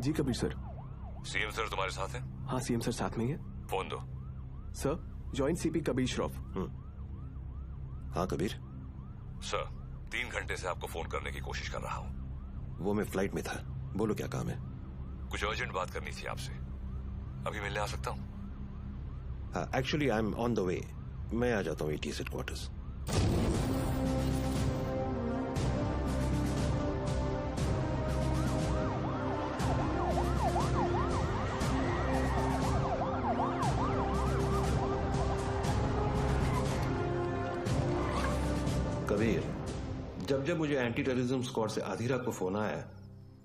जी Kabir sir. CM sir तुम्हारे साथ हैं? हाँ सीएम सर साथ में ही है। फोन दो। Sir joint CP Kabir Shroff. हाँ कबीर। सर 3 घंटे से आपको फोन करने की कोशिश कर रहा हूँ। वो मैं फ्लाइट में था, बोलो क्या काम है? कुछ अर्जेंट बात करनी थी आपसे, अभी मिलने आ सकता हूँ? हाँ actually I am on the way, मैं आ जाता हूँ ATS हेडक्वार्टर्स। कबीर, जब जब मुझे एंटी टेररिज्म स्क्वाड से आधी रात को फोन आया,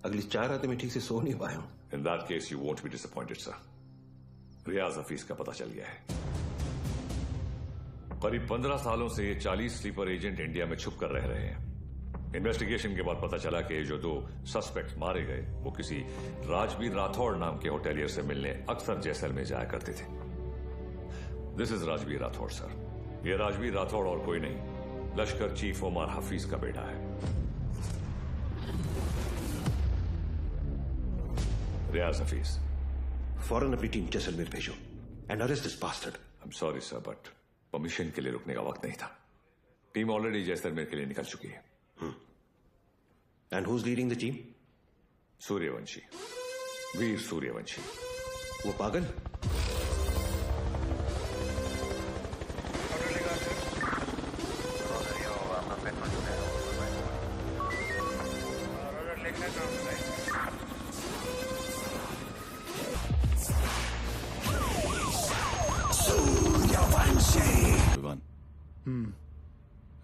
अगली 4 रातें मैं ठीक से सो नहीं पाया हूं। In that case you won't be disappointed sir. Riaz Hafeez का पता चल गया है। करीब 15 सालों से ये 40 स्लीपर एजेंट इंडिया में छुप कर रह रहे हैं। इन्वेस्टिगेशन के बाद पता चला कि जो 2 सस्पेक्ट मारे गए वो किसी राजवीर राठौड़ नाम के होटेलियर से मिलने अक्सर जैसलमेर जाया करते थे। This is Rajveer Rathore sir. ये राजवीर राठौड़ और कोई नहीं, लश्कर चीफ उमर हफीज का बेटा है। रियाज हफीज। फौरन अपनी टीम जैसलमेर भेजो and arrest this bastard. I am sorry sir but permission के लिए रुकने का वक्त नहीं था। टीम ऑलरेडी जैसलमेर के लिए निकल चुकी है। And who is leading the team? Suryavanshi, Veer Suryavanshi. वो पागल?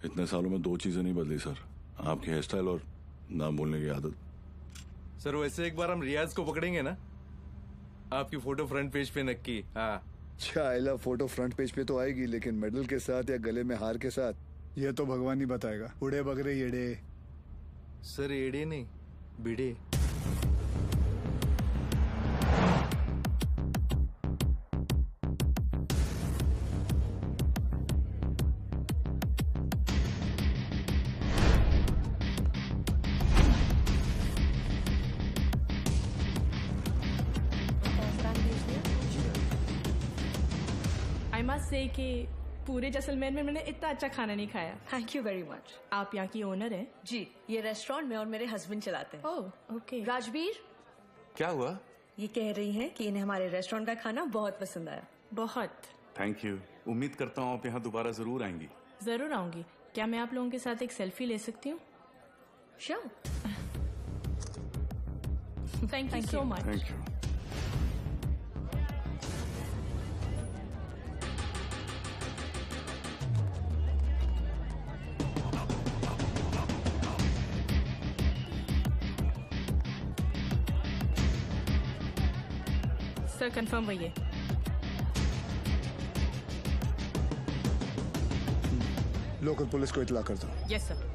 इतने सालों में 2 चीजें नहीं बदली सर, आपकी हेयर स्टाइल और नाम बोलने की आदत। सर वैसे एक बार हम रियाज को पकड़ेंगे ना, आपकी फोटो फ्रंट पेज पे नक्की। हाँ चाइला फोटो फ्रंट पेज पे तो आएगी, लेकिन मेडल के साथ या गले में हार के साथ ये तो भगवान ही बताएगा। उड़े बगरे येड़े। सर एड़े नहीं, बिड़े। से कि पूरे जैसलमेर में मैंने इतना अच्छा खाना नहीं खाया। Thank you very much. आप यहाँ की ओनर हैं? जी, ये रेस्टोरेंट में और मेरे हस्बैंड चलाते हैं। Oh okay. राजवीर, क्या हुआ? ये कह रही हैं कि इन्हें हमारे रेस्टोरेंट का खाना बहुत पसंद आया। बहुत। Thank you. उम्मीद करता हूँ आप यहाँ दोबारा जरूर आएंगी। जरूर आऊंगी। क्या मैं आप लोगों के साथ एक सेल्फी ले सकती हूँ? Sure. Thank you so much. Thank you. Sir confirm वही है। लोकल पुलिस को इत्तला कर दो। Yes sir.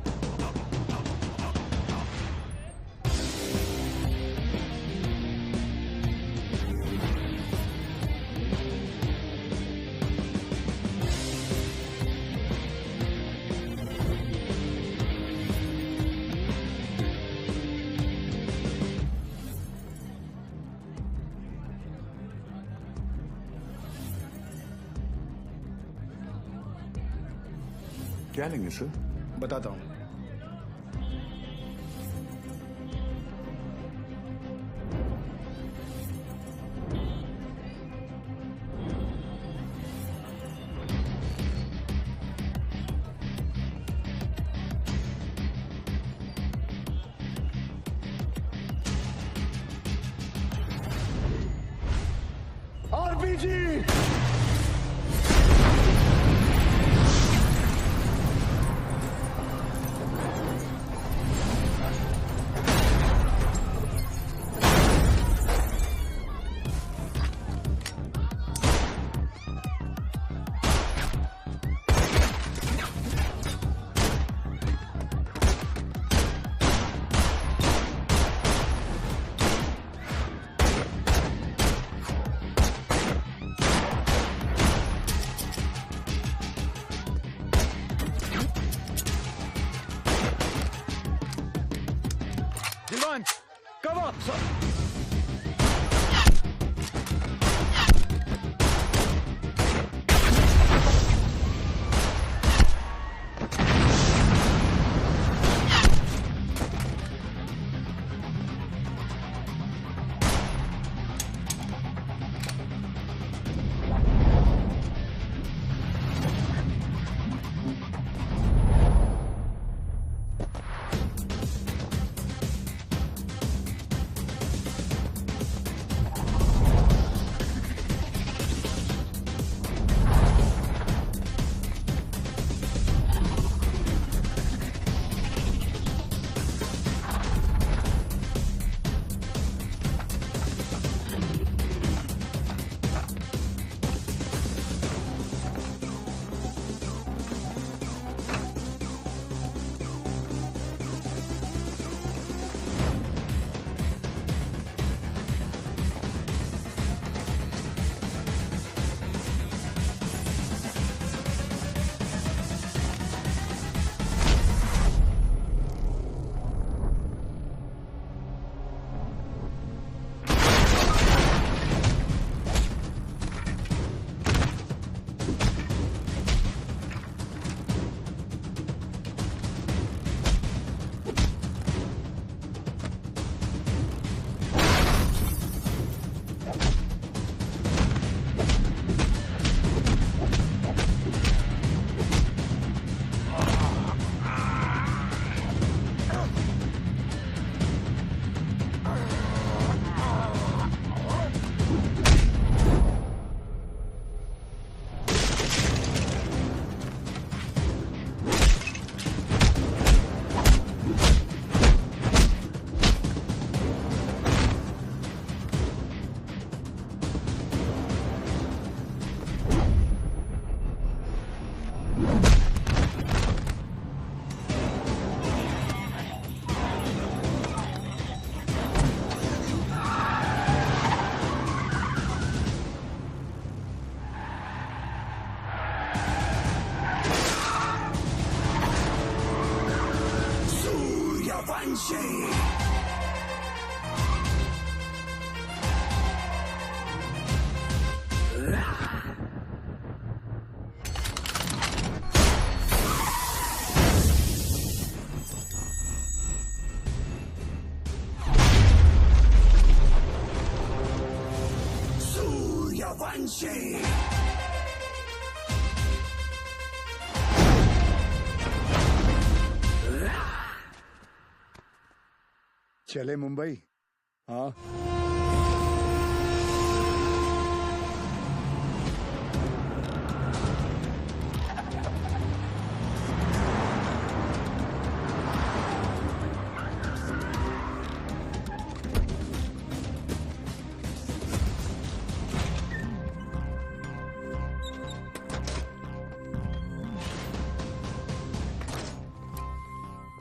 क्या लेंगे सर? बताता हूँ। आरपीजी। Come on, sir. चले मुंबई। हाँ,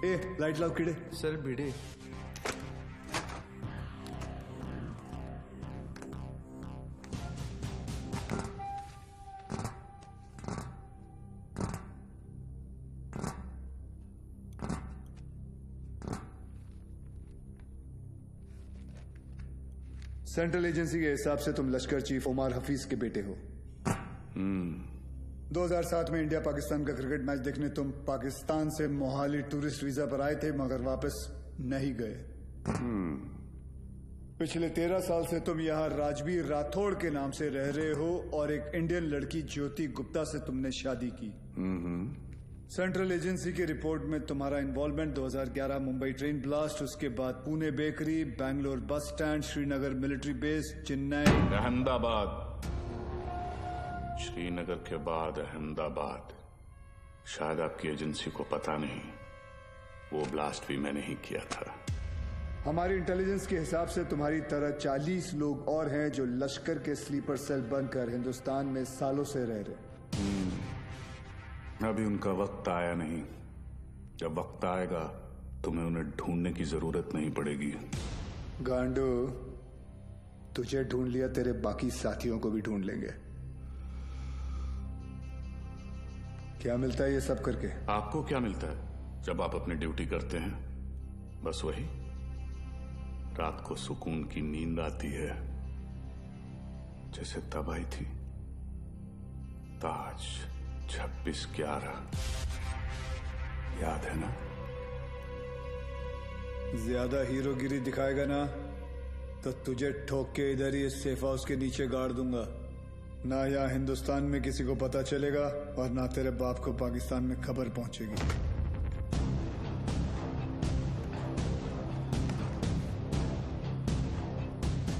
ए लाइट लाओ कीड़े। सर भिड़े। सेंट्रल एजेंसी के हिसाब से तुम लश्कर चीफ उमर हफीज के बेटे हो। 2007 में इंडिया पाकिस्तान का क्रिकेट मैच देखने तुम पाकिस्तान से मोहाली टूरिस्ट वीजा पर आए थे, मगर वापस नहीं गए। पिछले 13 साल से तुम यहाँ राजवीर राठौड़ के नाम से रह रहे हो और एक इंडियन लड़की ज्योति गुप्ता से तुमने शादी की। सेंट्रल एजेंसी की रिपोर्ट में तुम्हारा इन्वॉल्वमेंट 2011 मुंबई ट्रेन ब्लास्ट, उसके बाद Pune bakery, Bangalore bus stand, Srinagar military base, Chennai, Ahmedabad, Srinagar के बाद अहमदाबाद। शायद आपकी एजेंसी को पता नहीं, वो ब्लास्ट भी मैंने ही किया था। हमारी इंटेलिजेंस के हिसाब से तुम्हारी तरह 40 लोग और हैं जो लश्कर के स्लीपर सेल बनकर हिंदुस्तान में सालों से रह रहे। अभी उनका वक्त आया नहीं। जब वक्त आएगा तुम्हें उन्हें ढूंढने की जरूरत नहीं पड़ेगी। गांडू, तुझे ढूंढ लिया, तेरे बाकी साथियों को भी ढूंढ लेंगे। क्या मिलता है ये सब करके? आपको क्या मिलता है जब आप अपनी ड्यूटी करते हैं? बस वही, रात को सुकून की नींद आती है, जैसे तब आई थी ताज 26/11, याद है ना? ज्यादा हीरोगिरी दिखाएगा ना तो तुझे ठोक के इधर ही इस सेफ हाउस के नीचे गाड़ दूंगा। ना यहाँ हिंदुस्तान में किसी को पता चलेगा और ना तेरे बाप को पाकिस्तान में खबर पहुंचेगी।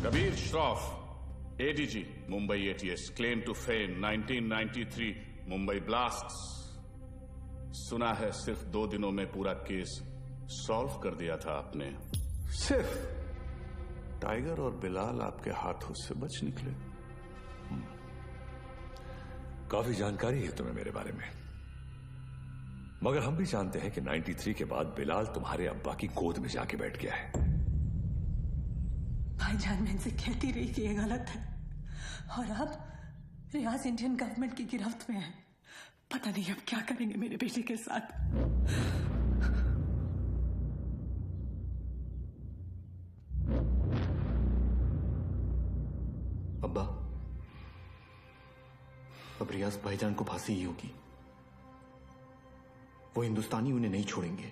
Kabir Shroff, ADG, Mumbai ATS, claim to fame 1993 Mumbai blasts. सुना है सिर्फ 2 दिनों में पूरा केस सॉल्व कर दिया था आपने। सिर्फ टाइगर और बिलाल आपके हाथों से बच निकले। काफी जानकारी है तुम्हें मेरे बारे में, मगर हम भी जानते हैं कि 93 के बाद बिलाल तुम्हारे अब्बा की गोद में जाके बैठ गया है। भाईजान, मैं इनसे कहती रही कि ये गलत है, और अब रियाज इंडियन गवर्नमेंट की गिरफ्त में है। पता नहीं अब क्या करेंगे मेरे बेटे के साथ। अब्बा, अब रियाज भाईजान को फांसी ही होगी। वो हिंदुस्तानी उन्हें नहीं छोड़ेंगे।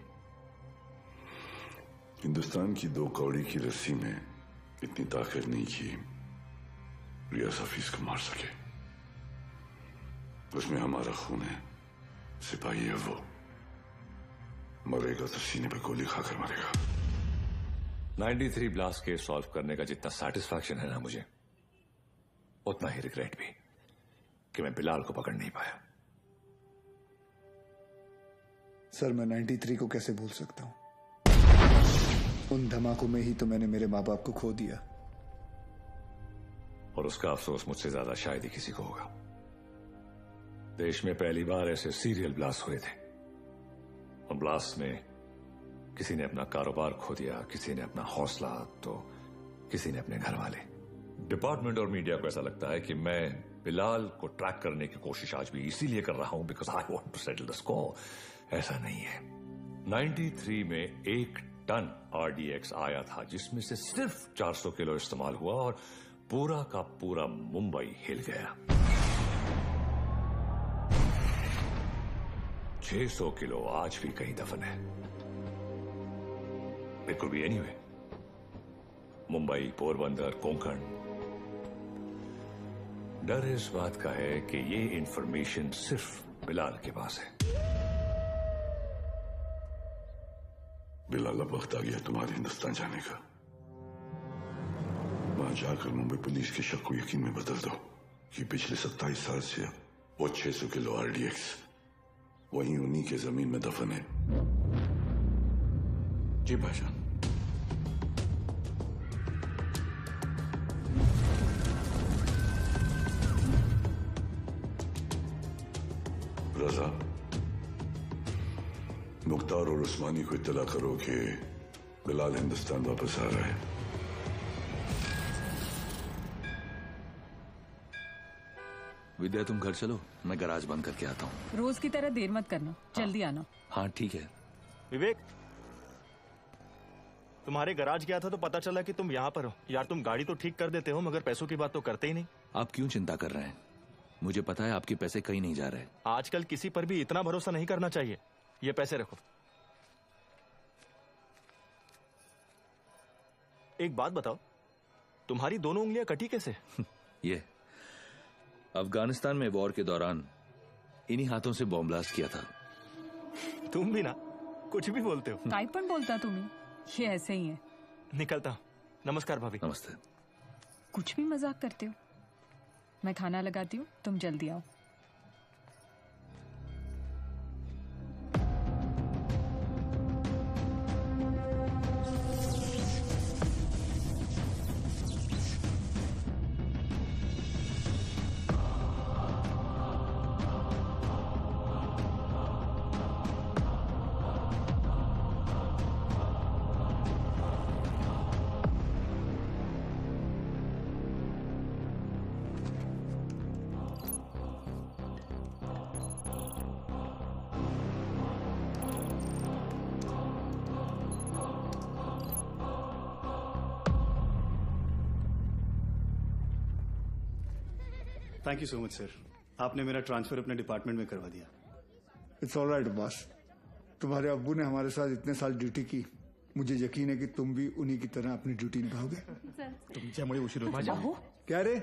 हिंदुस्तान की 2 कौड़ी की रस्सी में इतनी ताकत नहीं कि रियाज हफीज को मार सके। उसमें हमारा खून है, सिपाही है वो। मरेगा तो सीने पे गोली खाकर मरेगा। 93 ब्लास्ट केस सॉल्व करने का जितना सेटिस्फैक्शन है ना मुझे, उतना ही रिग्रेट भी कि मैं बिलाल को पकड़ नहीं पाया। सर, मैं 93 को कैसे भूल सकता हूं? उन धमाकों में ही तो मैंने मेरे माँ बाप को खो दिया। और उसका अफसोस मुझसे ज्यादा शायद ही किसी को होगा। देश में पहली बार ऐसे सीरियल ब्लास्ट हुए थे, और ब्लास्ट में किसी ने अपना कारोबार खो दिया, किसी ने अपना हौसला, तो किसी ने अपने घर वाले। डिपार्टमेंट और मीडिया को ऐसा लगता है कि मैं बिलाल को ट्रैक करने की कोशिश आज भी इसीलिए कर रहा हूं because I want to settle the score. ऐसा नहीं है। 93 में 1 टन RDX आया था, जिसमें से सिर्फ 400 किलो इस्तेमाल हुआ और पूरा का पूरा मुंबई हिल गया। 600 किलो आज भी कहीं दफन है। It could be anyway, Mumbai, Porbandar, Konkan. डर इस बात का है कि ये इंफॉर्मेशन सिर्फ बिलाल के पास है। बिलाल, अब वक्त आ गया तुम्हारे हिंदुस्तान जाने का। वहां जाकर मुंबई पुलिस के शक को यकीन में बदल दो कि पिछले 27 साल से वो 600 किलो RDX वहीं उन्हीं के जमीन में दफन है। जी भाईजान। रजा, मुख्तार और उस्मानी को इत्तला करो कि बिलाल हिंदुस्तान वापस आ रहा है। विद्या, तुम घर चलो, मैं गैराज बंद करके आता हूँ। रोज की तरह देर मत करना, जल्दी आना। हाँ ठीक है। विवेक, तुम्हारे गैराज गया था तो पता चला कि तुम यहाँ पर हो। यार, तुम गाड़ी तो ठीक कर देते हो मगर पैसों की बात तो करते ही नहीं। आप क्यों चिंता कर रहे हैं? मुझे पता है आपके पैसे कहीं नहीं जा रहे। आजकल किसी पर भी इतना भरोसा नहीं करना चाहिए। ये पैसे रखो। एक बात बताओ, तुम्हारी दोनों उंगलियां कटी कैसे? ये अफगानिस्तान में वॉर के दौरान इन्हीं हाथों से बॉम्ब ब्लास्ट किया था। तुम भी ना कुछ भी बोलते हो। काय पण बोलता तुम्ही? ये ऐसे ही है। निकलता हूं। नमस्कार भाभी। नमस्ते। कुछ भी मजाक करते हो। मैं खाना लगाती हूँ, तुम जल्दी आओ। Thank you so much sir, आपने मेरा ट्रांसफर अपने डिपार्टमेंट में करवा दिया। It's all right boss. तुम्हारे अब्बू ने हमारे साथ इतने साल ड्यूटी की, मुझे यकीन है कि तुम भी उन्हीं की तरह अपनी ड्यूटी निभाओगे। तुमच्यामुळे उशीर होतो। क्या रे,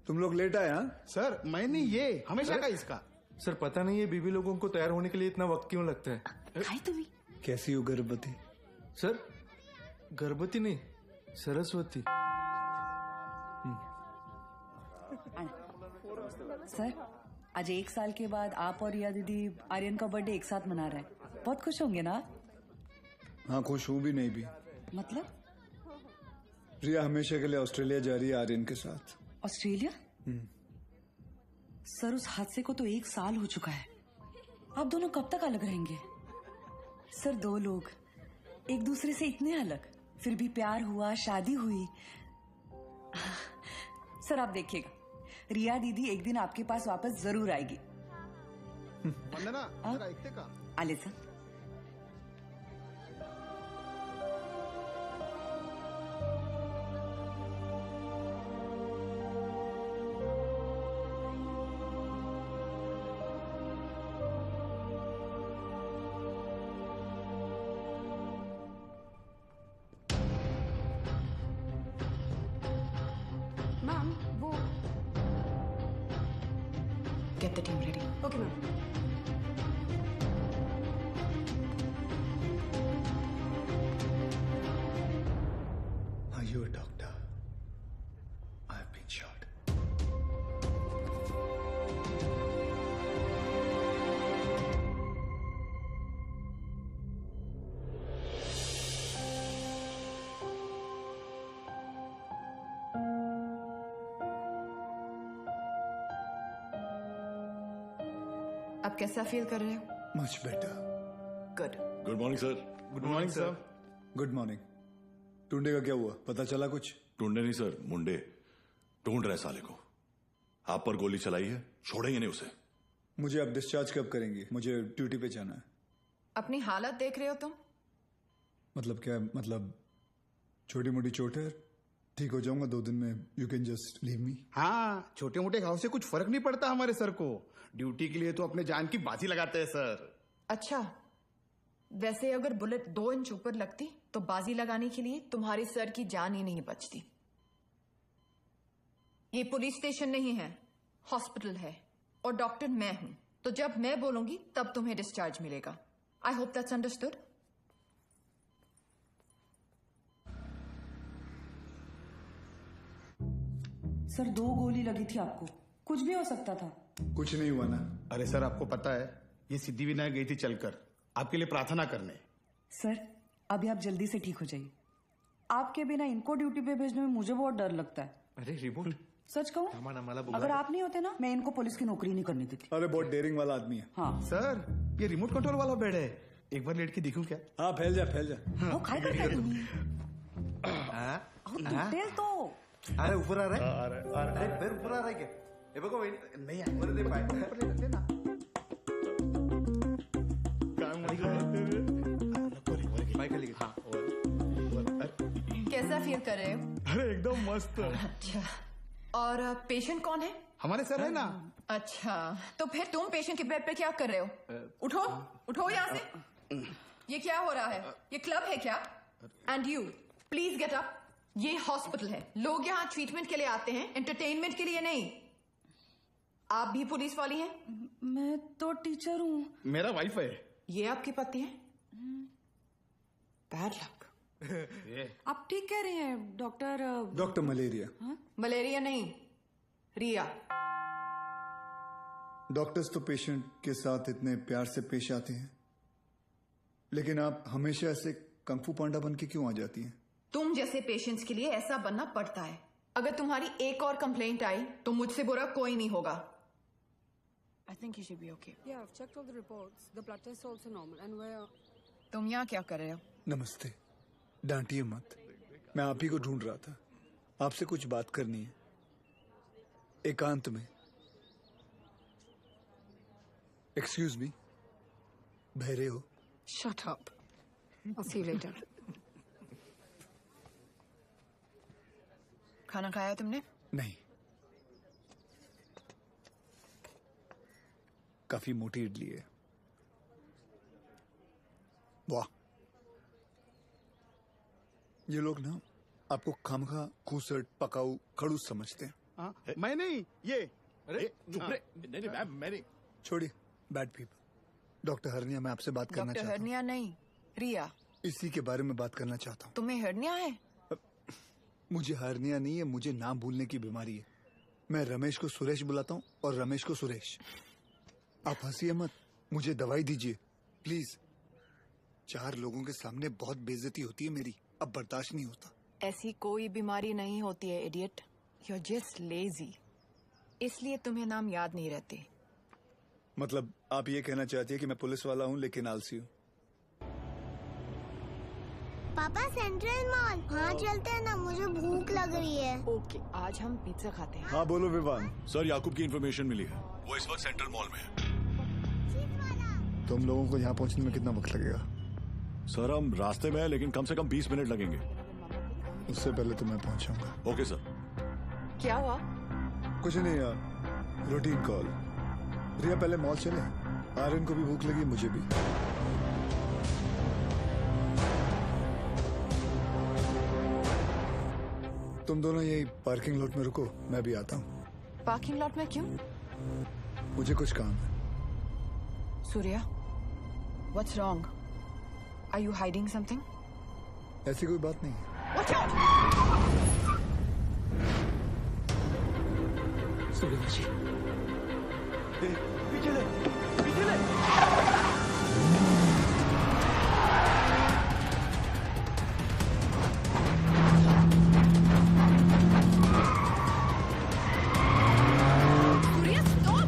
तुम लोग लेट आए? हाँ सर, मैं नहीं, ये हमेशा का इसका। सर पता नहीं है बीबी लोगों को तैयार होने के लिए इतना वक्त क्यों लगता है। कैसी हो गर्भवती? सर गर्भवती नहीं, सरस्वती। सर, आज 1 साल के बाद आप और रिया दीदी आर्यन का बर्थडे एक साथ मना रहे हैं। बहुत खुश होंगे ना? हाँ, खुश हूँ भी नहीं भी। मतलब? रिया हमेशा के लिए ऑस्ट्रेलिया जा रही है आर्यन के साथ। ऑस्ट्रेलिया? सर, उस हादसे को तो 1 साल हो चुका है। आप दोनों कब तक अलग रहेंगे? सर, 2 लोग एक दूसरे से इतने अलग, फिर भी प्यार हुआ, शादी हुई। सर, आप देखिएगा, रिया दीदी एक दिन आपके पास वापस जरूर आएगी। वंदना, जरा ऐकते का? आले सर। मैम, वो Get the team ready. Okay ma'am. Are you a doctor? I've been shot. आप कैसा फील कर रहे हो? Much better. Good. Good morning sir. Good morning sir. Good morning. टुंडे का क्या हुआ, पता चला कुछ? टूंडे नहीं सर, मुंडे ढूंढ रहे साले को। आप पर गोली चलाई है, छोड़ेंगे नहीं उसे। मुझे अब डिस्चार्ज कब करेंगे? मुझे ड्यूटी पे जाना है। अपनी हालत देख रहे हो तुम? मतलब क्या? मतलब छोटी मोटी चोट है, ठीक हो जाऊंगा 2 दिन में। You can just leave me. हाँ, छोटे मोटे घाव से कुछ फर्क नहीं पड़ता हमारे सर को। ड्यूटी के लिए तो अपने जान की बाजी लगाते हैं सर। अच्छा, वैसे अगर बुलेट 2 इंच ऊपर लगती तो बाजी लगाने के लिए तुम्हारे सर की जान ही नहीं बचती। ये पुलिस स्टेशन नहीं है, हॉस्पिटल है और डॉक्टर मैं हूं, तो जब मैं बोलूंगी तब तुम्हें डिस्चार्ज मिलेगा। I hope that's understood. Sir 2 गोली लगी थी आपको, कुछ भी हो सकता था। कुछ नहीं हुआ ना। अरे सर आपको पता है ये सिद्धिविनायक गई थी चलकर आपके लिए प्रार्थना करने। सर अभी आप जल्दी से ठीक हो जाइए। आपके बिना इनको ड्यूटी पे भेजने में मुझे बहुत डर लगता है। अरे रिमोट सच कहूँ, अगर आप नहीं होते ना मैं इनको पुलिस की नौकरी नहीं करने देती। अरे बहुत डेयरिंग वाला आदमी है। हाँ सर ये रिमोट कंट्रोल वाला बेड है, एक बार लेट के देखूं क्या? हाँ फैल जा फैल जा। वो खाई करता है तुम्हें। डिटेल तो अरे ऊपर आ रहा है, अरे फिर ऊपर आ रहा है क्या? ये देखो नहीं आ ऊपर दे पाए ना। कैसा फील कर रहे हो? अरे एकदम मस्त। अच्छा, और पेशेंट कौन है? हमारे सर है ना। अच्छा, तो फिर तुम पेशेंट के बेड पे क्या कर रहे हो? उठो उठो यहाँ से। ये क्या हो रहा है? ये क्लब है क्या? And you please get up. ये हॉस्पिटल है, लोग यहाँ ट्रीटमेंट के लिए आते हैं, एंटरटेनमेंट के लिए नहीं। आप भी पुलिस वाली हैं? मैं तो टीचर हूँ। मेरा वाइफ है। ये आपकी पति है? Bad luck. आप ठीक कह रहे हैं डॉक्टर। Doctor malaria. मलेरिया नहीं, रिया। डॉक्टर्स तो पेशेंट के साथ इतने प्यार से पेश आते हैं, लेकिन आप हमेशा ऐसे कंफू पांडा बन के क्यों आ जाती हैं? तुम जैसे पेशेंट्स के लिए ऐसा बनना पड़ता है। अगर तुम्हारी एक और कंप्लेंट आई तो मुझसे बुरा कोई नहीं होगा। I think you should be okay. Yeah, I've checked all the reports. The blood test is also normal, and we're. तुम यहाँ क्या कर रहे हो? नमस्ते, डांटिए मत। मैं आप ही को ढूंढ रहा था, आपसे कुछ बात करनी है, एकांत में। एक्सक्यूज मी, बहरे हो? Shut up. I'll see you later. खाना खाया तुमने? नहीं, काफी मोटी इडली है। वाह, ये लोग ना आपको खामखा खूसट पकाऊ खड़ूस समझते हैं। मैं नहीं, ये अरे नहीं मैं नहीं। छोड़िए, बैड पीपल। डॉक्टर हरनिया, मैं आपसे बात करना डॉक्टर चाहता हूँ। हरनिया नहीं, रिया। इसी के बारे में बात करना चाहता हूँ। तुम्हें हरनिया है? मुझे हरनिया नहीं है, मुझे नाम भूलने की बीमारी है। मैं रमेश को सुरेश बुलाता हूँ और रमेश को सुरेश। आप हंसिए मत, मुझे दवाई दीजिए प्लीज। 4 लोगों के सामने बहुत बेइज्जती होती है मेरी, अब बर्दाश्त नहीं होता। ऐसी कोई बीमारी नहीं होती है idiot, you are just lazy, इसलिए तुम्हें नाम याद नहीं रहते। मतलब आप ये कहना चाहती है कि मैं पुलिस वाला हूँ लेकिन आलसी हूँ? पापा सेंट्रल मॉल वहाँ चलते हैं ना, मुझे भूख लग रही है। ओके, आज हम पिज्जा खाते हैं। हाँ बोलो विवान। सर याकूब की इन्फॉर्मेशन मिली है, वो इस वक्त सेंट्रल मॉल में है। तुम लोगों को यहाँ पहुँचने में कितना वक्त लगेगा? सर हम रास्ते में हैं, लेकिन कम से कम 20 मिनट लगेंगे। उससे पहले तो मैं पहुँचाऊंगा। Okay sir. क्या हुआ? कुछ नहीं यार, रूटीन कॉल। रिया पहले मॉल चले, आर्यन को भी भूख लगी, मुझे भी। तुम दोनों यही पार्किंग लॉट में रुको, मैं भी आता हूँ। पार्किंग लॉट में क्यों? मुझे कुछ काम है। Surya, what's wrong? Are you hiding something? ऐसी कोई बात नहीं है। Watch out! सूर्या जी, पीछे ले, पीछे ले। सूर्या स्टॉप!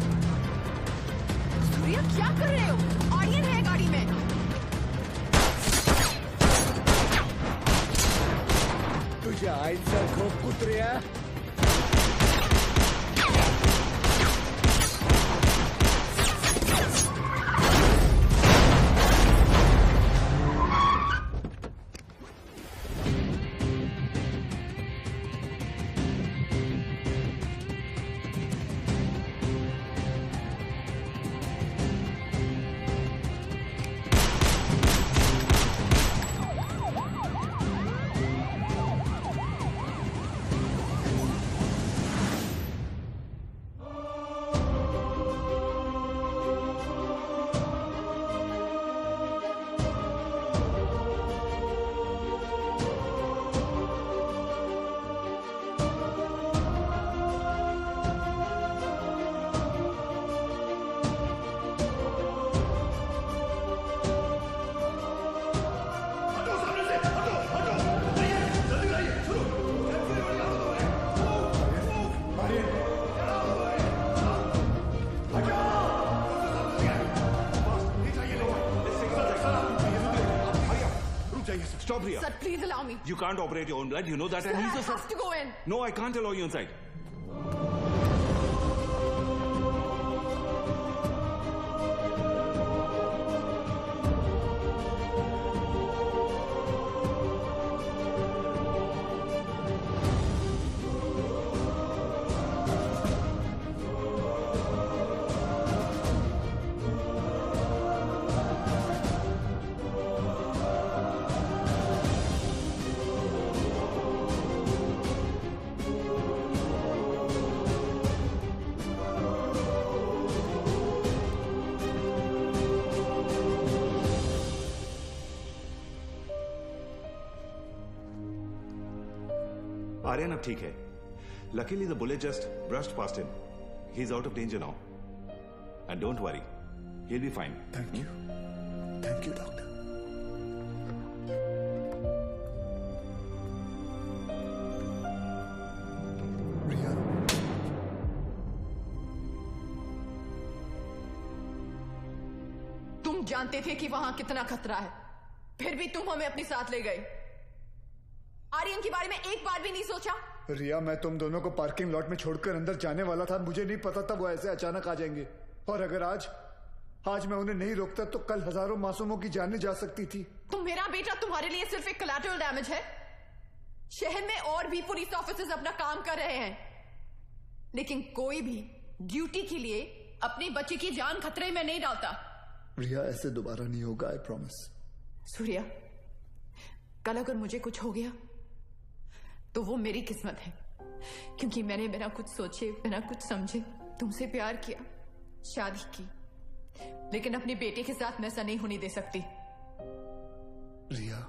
सूर्या क्या कर रहे हो? आर्यन है गाड़ी में। तुझे आईचा खूप कुत्र्या। allow me. You can't operate your own blood. You know that. And Sir, he's I a have to go in. No, I can't allow you inside. Aryan अब ठीक है. Luckily the bullet just brushed past him. He's out of danger now. And don't worry, he'll be fine. Thank you. Thank you, doctor. रिया, तुम जानते थे कि वहां कितना खतरा है, फिर भी तुम हमें अपने साथ ले गए. आर्यन के बारे में एक बार भी नहीं सोचा? रिया, मैं तुम दोनों को पार्किंग लॉट में छोड़कर अंदर जाने वाला था. मुझे नहीं पता था वो ऐसे अचानक आ जाएंगे. और अगर आज मैं उन्हें नहीं रोकता तो कल हजारों मासूमों की जानें जा सकती थी. तो मेरा बेटा तुम्हारे लिए सिर्फ एक कोलैटरल डैमेज है. शहर में और भी पुलिस ऑफिसर्स अपना काम कर रहे हैं, लेकिन कोई भी ड्यूटी के लिए अपने बच्चे की जान खतरे में नहीं डालता. रिया, ऐसे दोबारा नहीं होगा, आई प्रॉमिस. सूर्या, कल अगर मुझे कुछ हो गया तो वो मेरी किस्मत है, क्योंकि मैंने बिना कुछ सोचे, बिना कुछ समझे तुमसे प्यार किया, शादी की. लेकिन अपने बेटे के साथ मैं ऐसा नहीं होने दे सकती. रिया,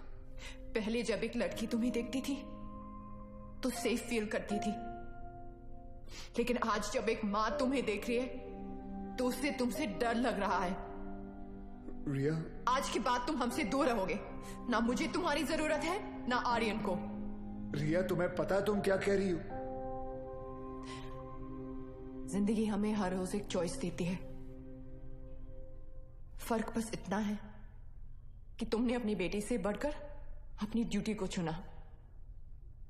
पहले जब एक लड़की तुम्हें देखती थी तो सेफ फील करती थी, लेकिन आज जब एक मां तुम्हें देख रही है तो उससे तुमसे डर लग रहा है. रिया, आज के बाद तुम हमसे दूर रहोगे. ना मुझे तुम्हारी जरूरत है, ना आर्यन को. रिया, तुम्हें पता है तुम क्या कह रही हो? जिंदगी हमें हर रोज एक चॉइस देती है. फर्क बस इतना है कि तुमने अपनी बेटी से बढ़कर अपनी ड्यूटी को चुना,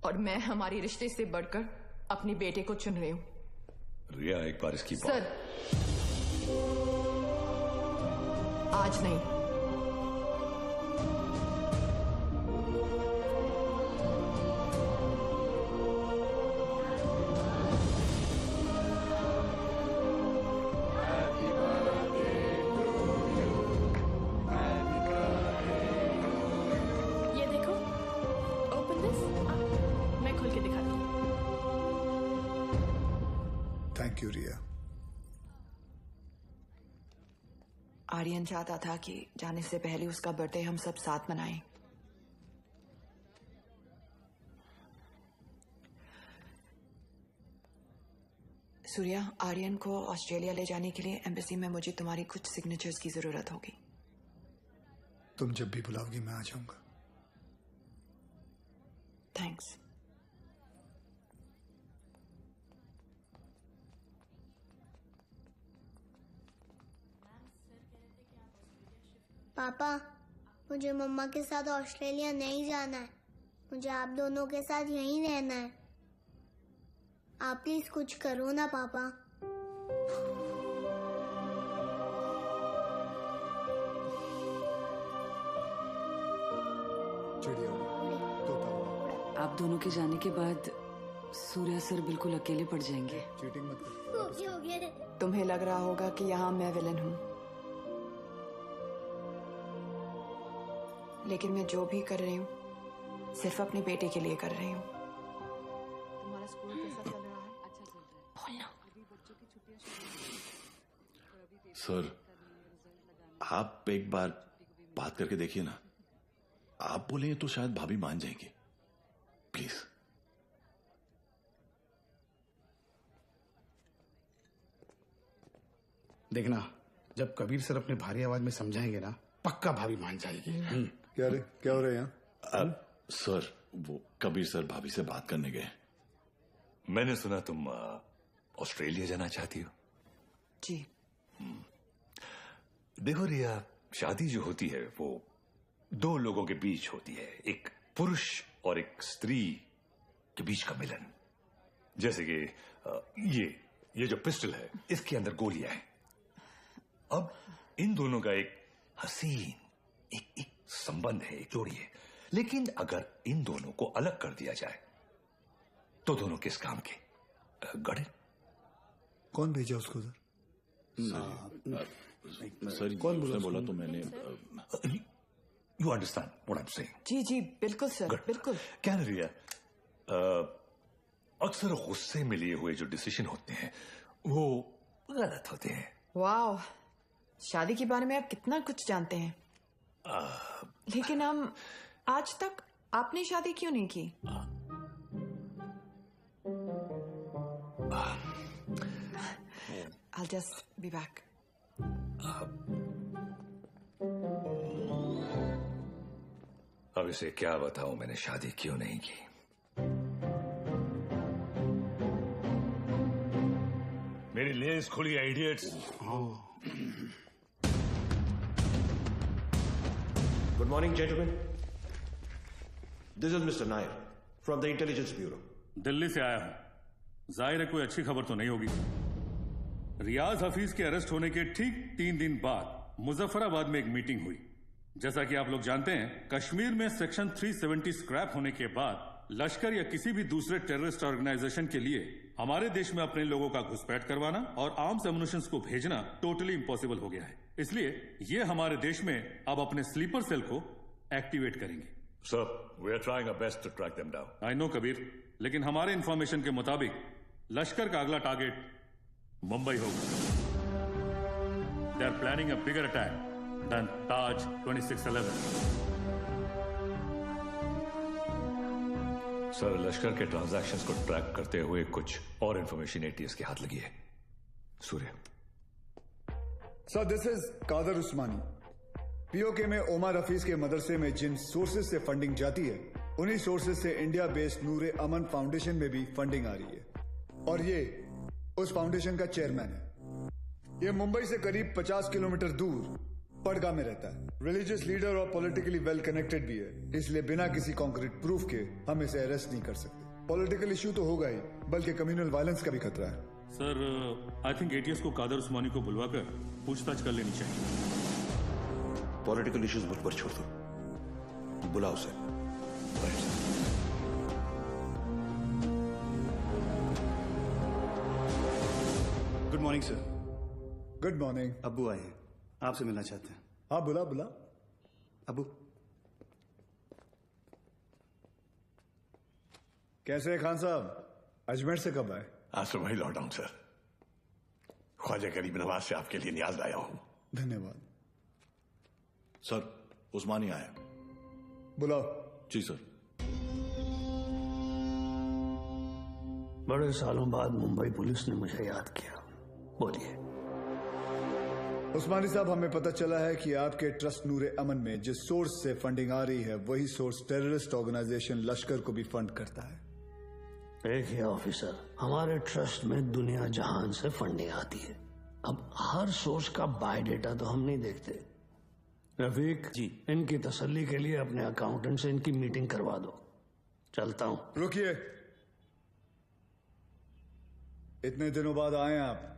और मैं हमारे रिश्ते से बढ़कर अपने बेटे को चुन रही हूं. रिया, एक बार इसकी बात. सर, आज नहीं. ये देखो, ओपन दिस. मैं खोल के दिखाती हूँ. थैंक यू रिया. आर्यन चाहता था कि जाने से पहले उसका बर्थडे हम सब साथ मनाएं. सूर्या, आर्यन को ऑस्ट्रेलिया ले जाने के लिए एम्बेसी में मुझे तुम्हारी कुछ सिग्नेचर्स की जरूरत होगी. तुम जब भी बुलाओगी मैं आ जाऊंगा. थैंक्स. पापा, मुझे मम्मा के साथ ऑस्ट्रेलिया नहीं जाना है. मुझे आप दोनों के साथ यहीं रहना है. आप प्लीज कुछ करो ना पापा. आप दोनों के जाने के बाद सूर्या सर बिल्कुल अकेले पड़ जाएंगे. चीटिंग मत कर. तुम्हें लग रहा होगा कि यहाँ मैं विलन हूँ, लेकिन मैं जो भी कर रही हूँ सिर्फ अपने बेटे के लिए कर रही हूँ. तुम्हारा स्कूल कैसा चल रहा है? अच्छा चल रहा है. बोलना. सर, आप एक बार बात करके देखिए ना. आप बोलेंगे तो शायद भाभी मान जाएंगी. प्लीज. देखना, जब कबीर सर अपने भारी आवाज में समझाएंगे ना, पक्का भाभी मान जाएगी. क्या हो रहा है यहाँ? सर, वो कबीर सर भाभी से बात करने गए. मैंने सुना तुम ऑस्ट्रेलिया जाना चाहती हो. जी. देखो रिया, शादी जो होती है वो दो लोगों के बीच होती है. एक पुरुष और एक स्त्री के बीच का मिलन। जैसे कि ये जो पिस्टल है, इसके अंदर गोलियां हैं। अब इन दोनों का एक हसीन एक संबंध है, एक जोड़ी है। लेकिन अगर इन दोनों को अलग कर दिया जाए तो दोनों किस काम के? गड़े। कौन भेजा उसको उधर? सर कौन बोला तो मैंने। You understand what I am saying? जी जी बिल्कुल सर, बिल्कुल। क्या रिया, अक्सर गुस्से में लिए हुए जो डिसीजन होते हैं वो गलत होते हैं। वाह, शादी के बारे में आप कितना कुछ जानते हैं। लेकिन हम आज तक आपने शादी क्यों नहीं की? I'll just be back. अब इसे क्या बताऊं मैंने शादी क्यों नहीं की। मेरी लेंस खुली है, idiots. Good morning, gentlemen. This is Mr. Nair from the Intelligence Bureau. Delhi से आया हूं। जाहिर है कोई अच्छी खबर तो नहीं होगी। रियाज हफीज के अरेस्ट होने के ठीक 3 दिन बाद मुजफ्फराबाद में एक मीटिंग हुई। जैसा कि आप लोग जानते हैं, कश्मीर में सेक्शन 370 स्क्रैप होने के बाद लश्कर या किसी भी दूसरे टेररिस्ट ऑर्गेनाइजेशन के लिए हमारे देश में अपने लोगों का घुसपैठ करवाना और आर्म्स एमुनिशंस को भेजना टोटली इम्पॉसिबल हो गया है। इसलिए ये हमारे देश में अब अपने स्लीपर सेल को एक्टिवेट करेंगे। Sir, we are trying our best to track them down. I know Kabir, लेकिन हमारे इंफॉर्मेशन के मुताबिक लश्कर का अगला टारगेट मुंबई होगा। They are planning a bigger attack than Taj 2611। Sir, Lashkar के ट्रांजैक्शंस को ट्रैक करते हुए कुछ और इंफॉर्मेशन एटीएस के हाथ लगी है। Surya. Sir, this is Kadar Usmani. PoK में ओमर हफीज के मदरसे में जिन सोर्सेज से फंडिंग जाती है, उन्हीं सोर्सेज से इंडिया बेस्ड नूरे अमन फाउंडेशन में भी फंडिंग आ रही है और ये उस फाउंडेशन का चेयरमैन है। ये मुंबई से करीब 50 किलोमीटर दूर पड़गा में रहता है। रिलीजियस लीडर और पॉलिटिकली वेल कनेक्टेड भी है, इसलिए बिना किसी कॉन्क्रीट प्रूफ के हम इसे अरेस्ट नहीं कर सकते। पॉलिटिकल इश्यू तो होगा ही, बल्कि कम्युनल वायलेंस का भी खतरा है। सर, आई थिंक एटीएस को कादर उस्मानी को बुलवाकर पूछताछ कर लेनी चाहिए। पॉलिटिकल इश्यूज मुझ पर छोड़ दो, बुलाओ उसे। Good morning sir. Good morning. अब्बू आए हैं, आपसे मिलना चाहते हैं। हाँ, बुला बुला। अब्बू कैसे है खान साहब? अजमेर से कब आए? आज सुबह ही लौटा हूं सर। ख्वाजा गरीब नवाज से आपके लिए नियाज लाया हूं। धन्यवाद सर। उस्मानी आया। बुलाओ। जी सर। बड़े सालों बाद मुंबई पुलिस ने मुझे याद किया। बोलिए। उस्मानी साहब, हमें पता चला है कि आपके ट्रस्ट नूरे अमन में जिस सोर्स से फंडिंग आ रही है, वही सोर्स टेररिस्ट ऑर्गेनाइजेशन लश्कर को भी फंड करता है। देखिए ऑफिसर, हमारे ट्रस्ट में दुनिया जहान से फंडिंग आती है। अब हर सोर्स का बायोडेटा तो हम नहीं देखते। रफीक जी, इनकी तसल्ली के लिए अपने अकाउंटेंट से इनकी मीटिंग करवा दो। चलता हूं। रुकिए, इतने दिनों बाद आए हैं आप,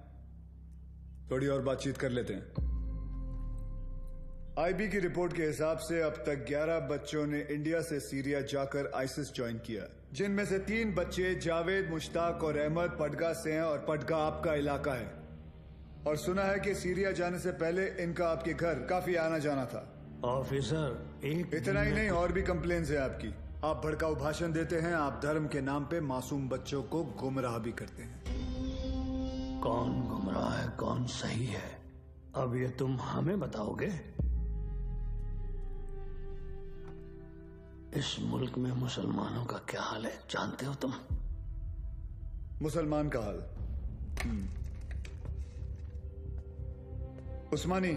थोड़ी और बातचीत कर लेते हैं। आईबी की रिपोर्ट के हिसाब से अब तक 11 बच्चों ने इंडिया से सीरिया जाकर आईसिस ज्वाइन किया, जिनमें से 3 बच्चे जावेद, मुश्ताक और अहमद पटगा से हैं और पटगा आपका इलाका है। और सुना है कि सीरिया जाने से पहले इनका आपके घर काफी आना जाना था। ऑफिसर, एक इतना ही नहीं, और भी कंप्लेन्स है आपकी। आप भड़काऊ भाषण देते हैं, आप धर्म के नाम पे मासूम बच्चों को गुमराह भी करते हैं। कौन गुमराह है, कौन सही है, अब ये तुम हमें बताओगे? इस मुल्क में मुसलमानों का क्या हाल है जानते हो तुम? मुसलमान का हाल? उस्मानी,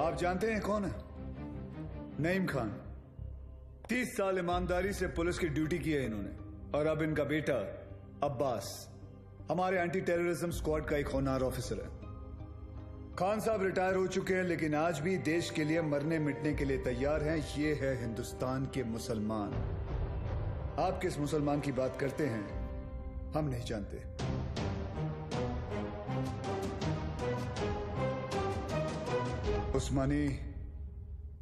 आप जानते हैं कौन है? नईम खान। 30 साल ईमानदारी से पुलिस की ड्यूटी की है इन्होंने, और अब इनका बेटा अब्बास हमारे एंटी टेररिज्म स्क्वाड का एक होनहार ऑफिसर है। खान साहब रिटायर हो चुके हैं, लेकिन आज भी देश के लिए मरने मिटने के लिए तैयार हैं। ये है हिंदुस्तान के मुसलमान। आप किस मुसलमान की बात करते हैं हम नहीं जानते। उस्मानी,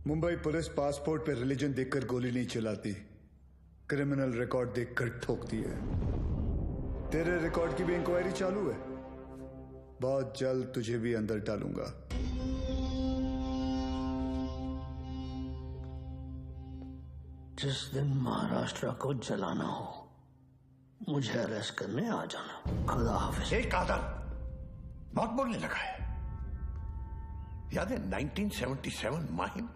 मुंबई पुलिस पासपोर्ट पे रिलीजन देखकर गोली नहीं चलाती, क्रिमिनल रिकॉर्ड देखकर ठोकती है। तेरे रिकॉर्ड की भी इंक्वायरी चालू है। बहुत जल्द तुझे भी अंदर डालूंगा। जिस दिन महाराष्ट्र को जलाना हो मुझे अरेस्ट करने आ जाना। खुदा हाफिज। एक कादर बहुत बोलने लगा है। याद है 1977 माहिम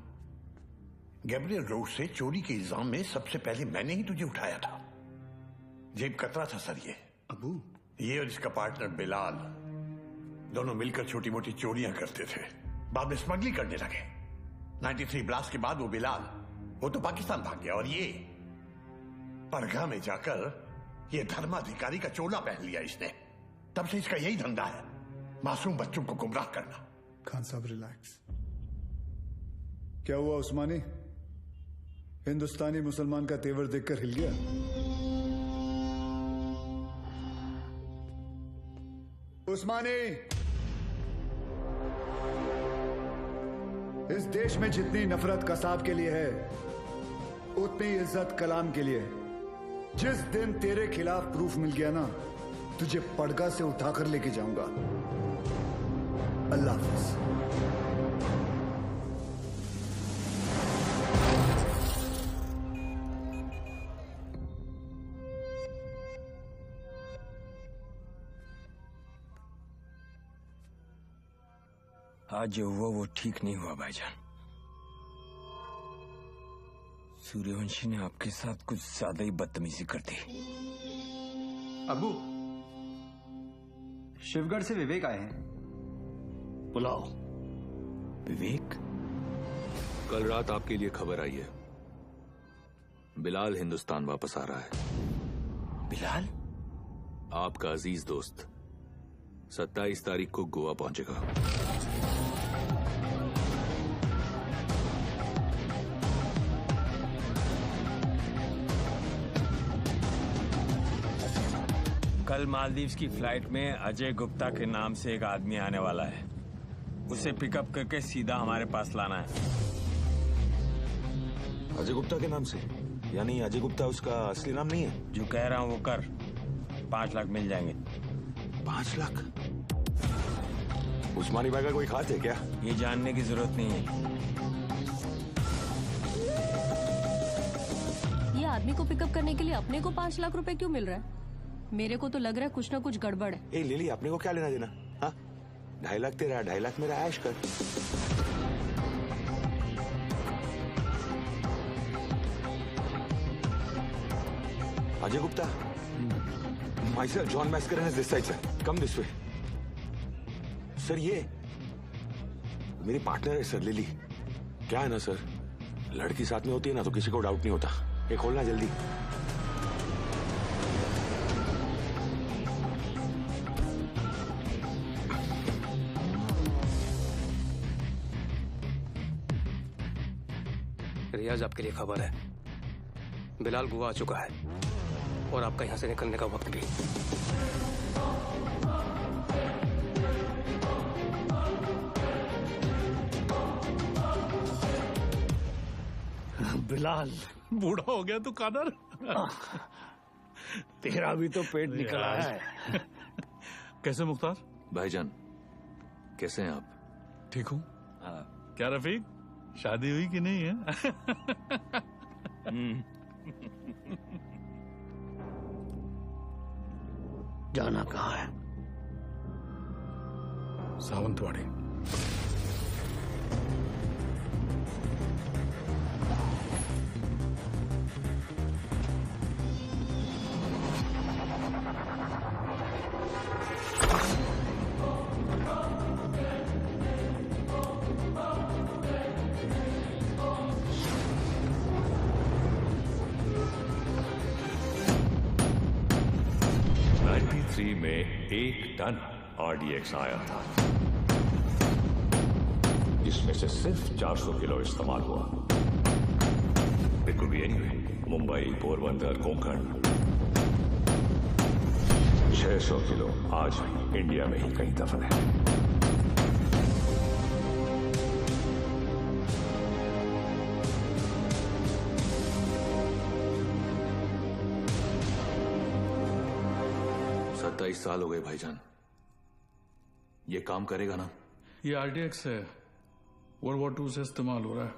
गैब्रियल रोड से चोरी के इल्जाम में सबसे पहले मैंने ही तुझे उठाया था। जेब कतरा था सर ये। अबू, ये और इसका पार्टनर बिलाल दोनों मिलकर छोटी मोटी चोरियां करते थे, बाद में स्मगलिंग करने लगे। 93 ब्लास्ट के बाद वो बिलाल वो तो पाकिस्तान भाग गया और ये परगा में जाकर ये धर्माधिकारी का चोला पहन लिया इसने। तब से इसका यही धंधा है, मासूम बच्चों को गुमराह करना। खान साहब रिलैक्स। क्या हुआ उस्मानी? हिंदुस्तानी मुसलमान का तेवर देखकर हिल गया? उस्मानी, इस देश में जितनी नफरत कसाब के लिए है उतनी इज्जत कलाम के लिए। जिस दिन तेरे खिलाफ प्रूफ मिल गया ना, तुझे पड़गा से उठाकर लेके जाऊंगा। अल्लाह हाफिज। आज जो हुआ वो ठीक नहीं हुआ भाईजान। सूर्यवंशी ने आपके साथ कुछ ज्यादा ही बदतमीजी कर दी। अबू, शिवगढ़ से विवेक आए हैं। बुलाओ। विवेक? कल रात आपके लिए खबर आई है, बिलाल हिंदुस्तान वापस आ रहा है। बिलाल? आपका अजीज दोस्त 27 तारीख को गोवा पहुंचेगा। कल मालदीव्स की फ्लाइट में अजय गुप्ता के नाम से एक आदमी आने वाला है। उसे पिकअप करके सीधा हमारे पास लाना है। अजय गुप्ता के नाम से? यानी अजय गुप्ता उसका असली नाम नहीं है? जो कह रहा हूँ वो कर। 5 लाख मिल जाएंगे। 5 लाख? उस्मानी भाई का कोई खास है क्या? ये जानने की जरूरत नहीं है। ये आदमी को पिकअप करने के लिए अपने को 5 लाख रुपए क्यों मिल रहा है? मेरे को तो लग रहा है कुछ ना कुछ गड़बड़ है। ए लिली, अपने को क्या लेना देना? हाँ, 2.5 लाख तेरा, 2.5 लाख मेरा। ऐश कर। Ajay Gupta, myself John Mascarenhas is this side sir. Come this way. Sir ये मेरी पार्टनर है सर, लिली। क्या है ना सर, लड़की साथ में होती है ना तो किसी को डाउट नहीं होता। ये खोलना जल्दी। रियाज, आपके लिए खबर है। बिलाल गोवा आ चुका है और आपका यहां से निकलने का वक्त भी। बिलाल बूढ़ा हो गया तू कादर। तेरा भी तो पेट निकला है। कैसे मुख्तार? भाईजान कैसे हैं आप? ठीक हूँ। क्या रफीक, शादी हुई कि नहीं है? जाना कहाँ है? सावंतवाड़ी। में 1 टन RDX आया था। जिसमें से सिर्फ 400 किलो इस्तेमाल हुआ। It could be anyway, Mumbai, Porbandar, Konkan. 600 kilo आज भी इंडिया में ही कहीं दफन है। साल हो गए भाईजान, ये काम करेगा ना? ये आरडीएक्स है, वर्ल्ड वॉर 2 से इस्तेमाल हो रहा है।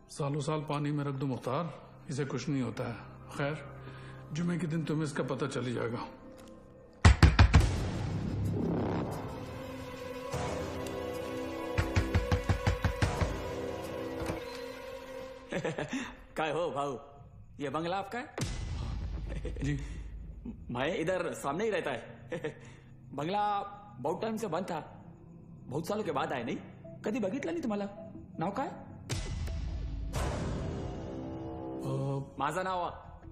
सालों साल पानी में रख दो मुख्तार, इसे कुछ नहीं होता है। खैर, जुमे के दिन तुम्हें इसका पता चल ही जाएगा। काय हो भाऊ, ये बंगला आपका है? जी। मैं इधर सामने ही रहता है। बंगला बहुत टाइम से बंद था, बहुत सालों के बाद आए। नहीं कधी बघितलं नाही तुम्हाला? नाव काय? माझं नाव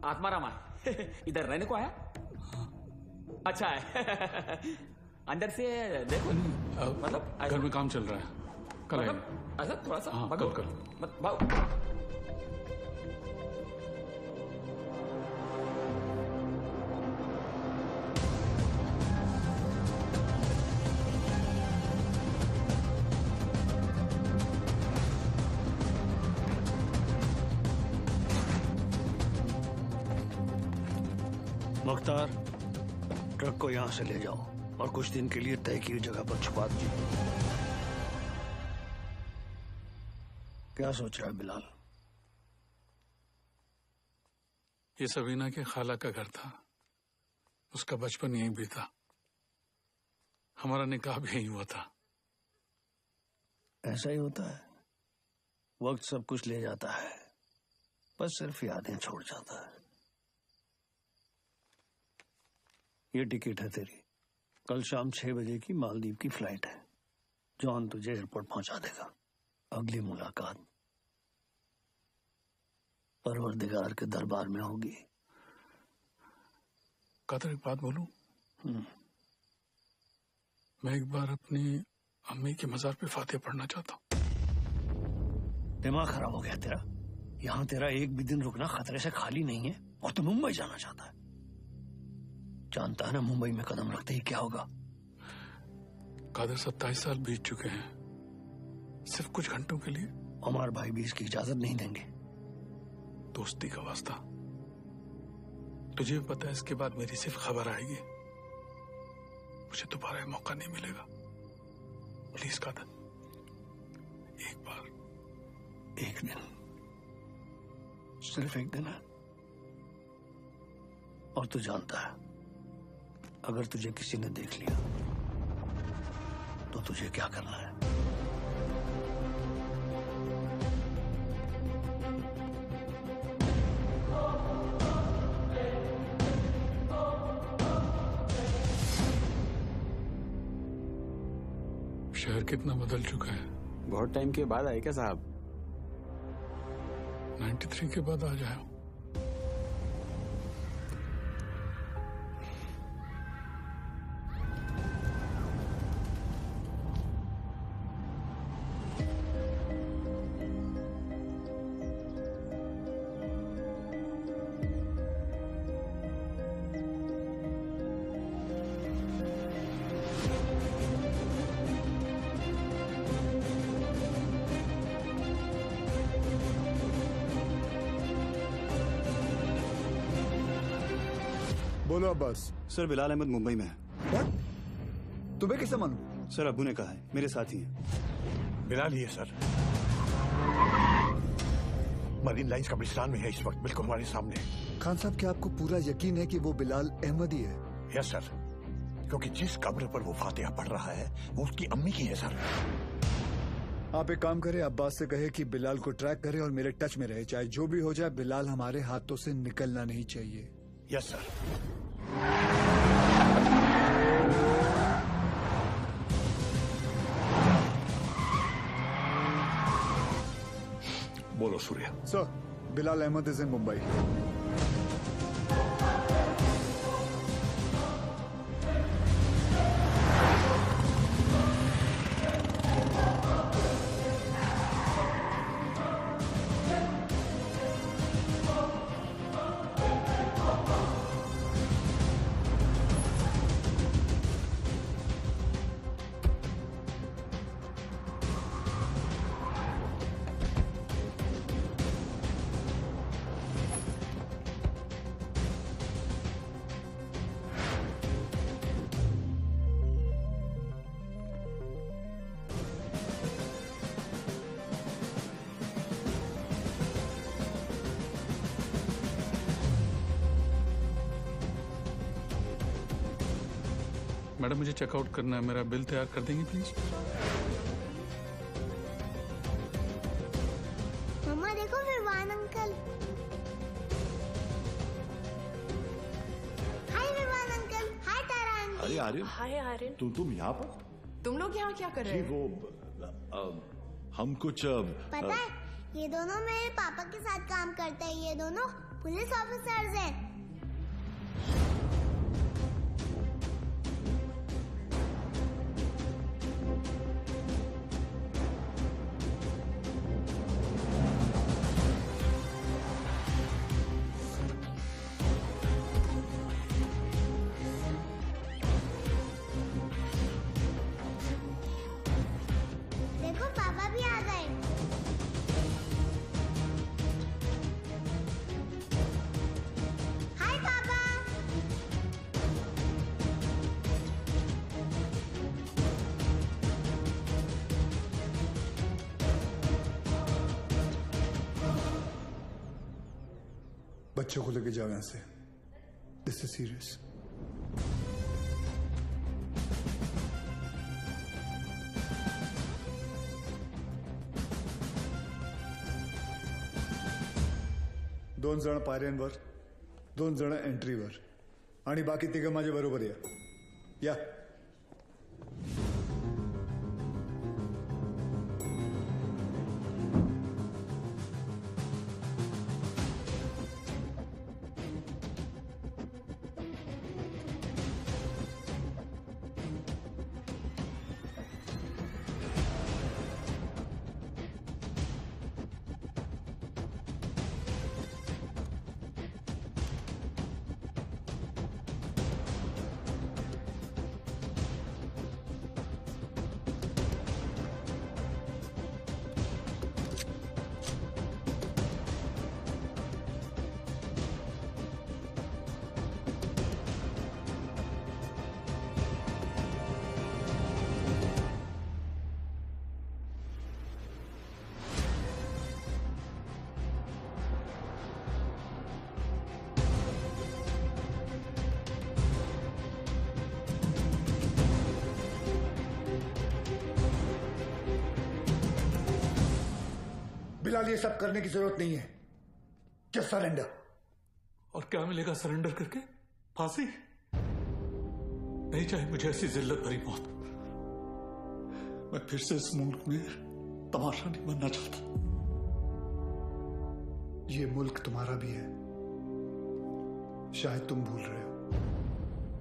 आत्माराम आहे। इधर रहने को आया? अच्छा है। अंदर से देखो। मतलब घर में काम चल रहा है, कल मतलब ऐसा थोड़ा सा। हाँ, कल भाऊ मुख्तार, ट्रक को यहां से ले जाओ और कुछ दिन के लिए तय की जगह पर छुपा दीजिए। क्या सोच रहा है बिलाल? ये सबीना के खाला का घर था, उसका बचपन यहीं बीता, हमारा निकाह भी यहीं हुआ था। ऐसा ही होता है, वक्त सब कुछ ले जाता है, बस सिर्फ यादें छोड़ जाता है। ये टिकट है तेरी, कल शाम 6 बजे की मालदीव की फ्लाइट है। जॉन तुझे एयरपोर्ट पहुंचा देगा। अगली मुलाकात परवरदिगार के दरबार में होगी। कादर, एक बात बोलूं? मैं एक बार अपनी अम्मी के मजार पे फातिहा पढ़ना चाहता हूँ। दिमाग खराब हो गया तेरा? यहाँ तेरा एक भी दिन रुकना खतरे से खाली नहीं है और तू मुंबई जाना चाहता है। जानता है ना मुंबई में कदम रखते ही क्या होगा? कादर, 27 साल बीत चुके हैं, सिर्फ कुछ घंटों के लिए। उमर भाई भी इसकी इजाजत नहीं देंगे। दोस्ती का वास्ता, तुझे भी पता है इसके बाद मेरी सिर्फ खबर आएगी, मुझे दोबारा मौका नहीं मिलेगा। प्लीज कादर, एक बार, एक दिन, सिर्फ एक दिन है। और तू जानता है, अगर तुझे किसी ने देख लिया तो तुझे क्या करना है? शहर कितना बदल चुका है। बहुत टाइम के बाद आए क्या साहब? 93 के बाद आ जाए। बोलो अब्बास। सर, बिलाल अहमद मुंबई में है। What? तुम्हें कैसे मालूम? सर, अब्बू ने कहा है, मेरे साथी हैं। बिलाल ही है सर, मरीन लाइंस कब्रिस्तान में है इस वक्त, बिल्कुल हमारे सामने। खान साहब, क्या आपको पूरा यकीन है कि वो बिलाल अहमद ही है? यस सर, क्योंकि जिस कब्र पर वो फातिहा पढ़ रहा है वो उसकी अम्मी की है सर। आप एक काम करें, अब्बास से कहे कि बिलाल को ट्रैक करे और मेरे टच में रहे। चाहे जो भी हो जाए, बिलाल हमारे हाथों से निकलना नहीं चाहिए। Yes sir. बोलो Surya. Sir, Bilal Ahmed is in Mumbai. Madam मुझे चेकआउट करना है, मेरा बिल तैयार कर देंगे प्लीज? मम्मा देखो विवान अंकल। हाय विवान अंकल। हाय तारा आंटी। अरे आर्यन, हाय आर्यन। तुम यहाँ पर? तुम लोग यहाँ क्या कर रहे जी हो? वो हम कुछ पता है ये दोनों मेरे पापा के साथ काम करते हैं। ये दोनों पुलिस ऑफिसर्स हैं। देखो पापा भी आ गए। हाय पापा। बच्चों को लेके जाओ यहाँ से। This is serious. दोन जण पायऱ्यांवर, दोन जण एंट्रीवर आणि बाकी तिघं माझ्या बरोबर या। बिलाल ये सब करने की जरूरत नहीं है। Just surrender. और क्या मिलेगा सरेंडर करके? फांसी? नहीं चाहिए मुझे ऐसी जिल्लत भरी मौत। मैं फिर से इस मुल्क में तमाशा नहीं बनना चाहता। ये मुल्क तुम्हारा भी है, शायद तुम भूल रहे हो।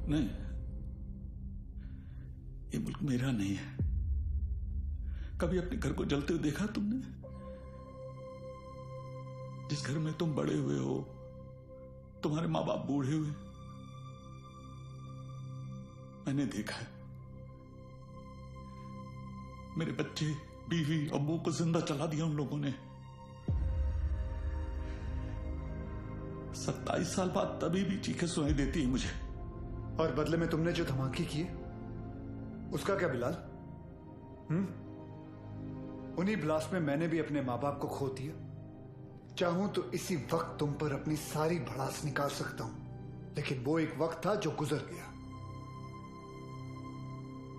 नहीं, ये मुल्क मेरा नहीं है। कभी अपने घर को जलते हुए देखा तुमने? जिस घर में तुम बड़े हुए हो, तुम्हारे माँ बाप बूढ़े हुए, मैंने देखा है। मेरे बच्चे, बीवी, अब्बू को जिंदा चला दिया उन लोगों ने। 27 साल बाद तभी भी चीखें सुनाई देती है मुझे। और बदले में तुमने जो धमाके किए, उसका क्या बिलाल? उन्हीं ब्लास्ट में मैंने भी अपने माँ बाप को खो दिया। चाहूं तो इसी वक्त तुम पर अपनी सारी भड़ास निकाल सकता हूं, लेकिन वो एक वक्त था जो गुजर गया।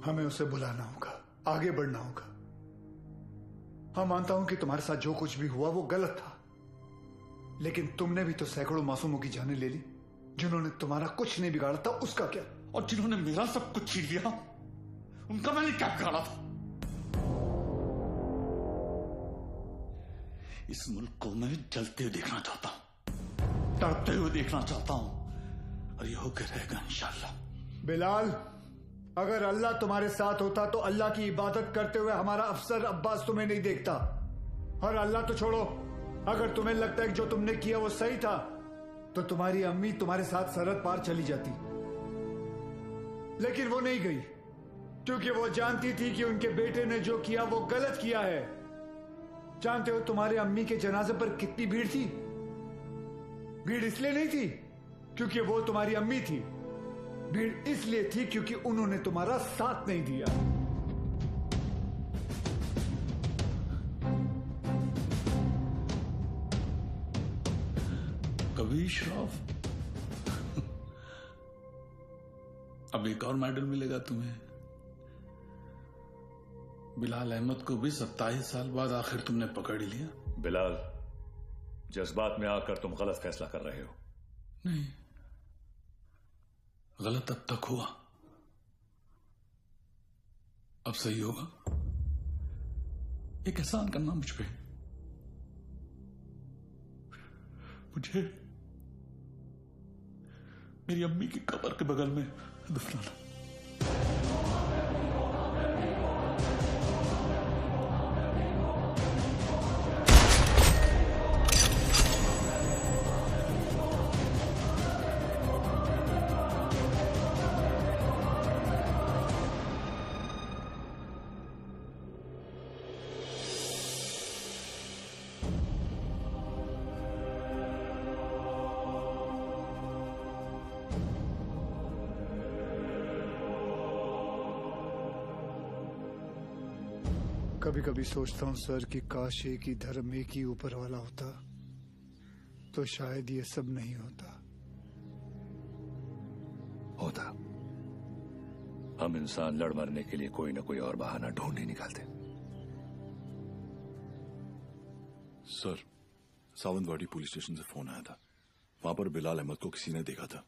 हमें उसे बुलाना होगा, आगे बढ़ना होगा। हाँ, मानता हूं कि तुम्हारे साथ जो कुछ भी हुआ वो गलत था, लेकिन तुमने भी तो सैकड़ों मासूमों की जानें ले ली। जिन्होंने तुम्हारा कुछ नहीं बिगाड़ा था, उसका क्या? और जिन्होंने मेरा सब कुछ छीन लिया, उनका मैंने क्या बिगाड़ा था? इस मुल्क को मैं जलते हुए देखना चाहता हूं, तड़पते हुए देखना चाहता हूं, और ये होकर रहेगा इंशाल्लाह। बिलाल, अगर अल्लाह तुम्हारे साथ होता तो अल्लाह की इबादत करते हुए हमारा अफसर अब्बास तुम्हें नहीं देखता। और अल्लाह तो छोड़ो, अगर तुम्हें लगता है कि जो तुमने किया वो सही था, तो तुम्हारी अम्मी तुम्हारे साथ सरहद पार चली जाती। लेकिन वो नहीं गई, क्योंकि वो जानती थी कि उनके बेटे ने जो किया वो गलत किया है। जानते हो तुम्हारे अम्मी के जनाजे पर कितनी भीड़ थी? भीड़ इसलिए नहीं थी क्योंकि वो तुम्हारी अम्मी थी, भीड़ इसलिए थी क्योंकि उन्होंने तुम्हारा साथ नहीं दिया। कभी श्राफ, अब एक और मेडल मिलेगा तुम्हें। बिलाल अहमद को भी 27 साल बाद आखिर तुमने पकड़ ही लिया। बिलाल, जज्बात में आकर तुम गलत फैसला कर रहे हो। नहीं, गलत अब तक हुआ, अब सही होगा। एक एहसान करना मुझ पे, मुझे मेरी अम्मी की कब्र के बगल में दफनाना। कभी कभी सोचता हूँ सर कि काश एक ही धर्म एक ही ऊपर वाला होता तो शायद ये सब नहीं होता। हम इंसान लड़ मरने के लिए कोई ना कोई और बहाना ढूंढ ही निकालते। सर, सावंतवाड़ी पुलिस स्टेशन से फोन आया था। वहां पर बिलाल अहमद को किसी ने देखा था।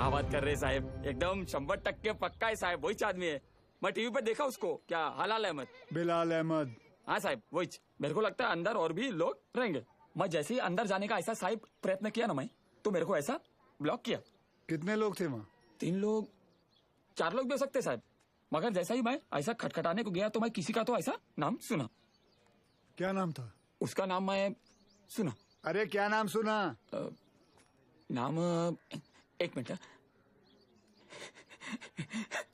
बात कर रहे साहब, एकदम 100% पक्का है साहब, वही आदमी है। मैं टीवी पर देखा उसको। क्या हलाल अहमद? बिलाल अहमद। हाँ साहब, वही। मेरे को लगता है अंदर और भी लोग रहेंगे। मैं जैसे ही अंदर जाने का ऐसा साहब प्रयत्न किया ना मैं, तो मेरे को ऐसा ब्लॉक किया। कितने लोग थे वहाँ? 3 लोग 4 लोग भी हो सकते साहब, मगर जैसा ही मैं ऐसा खटखटाने को गया तो मैं किसी का तो ऐसा नाम सुना। क्या नाम था उसका? नाम मैं सुना। अरे क्या नाम सुना? नाम एक मिनट।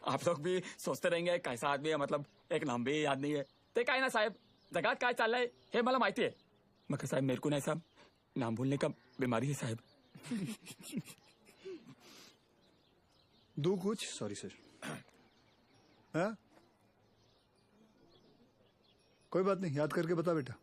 आप लोग भी सोचते रहेंगे कैसा आदमी है, मतलब एक नाम भी याद नहीं है। ते काय ना साहेब, जगात काय चाललंय हे मला माहिती है, मगर साहेब मेरे को ना ऐसा नाम भूलने का बीमारी है साहेब। दो कुछ। Sorry sir. हाँ? कोई बात नहीं, याद करके बता बेटा।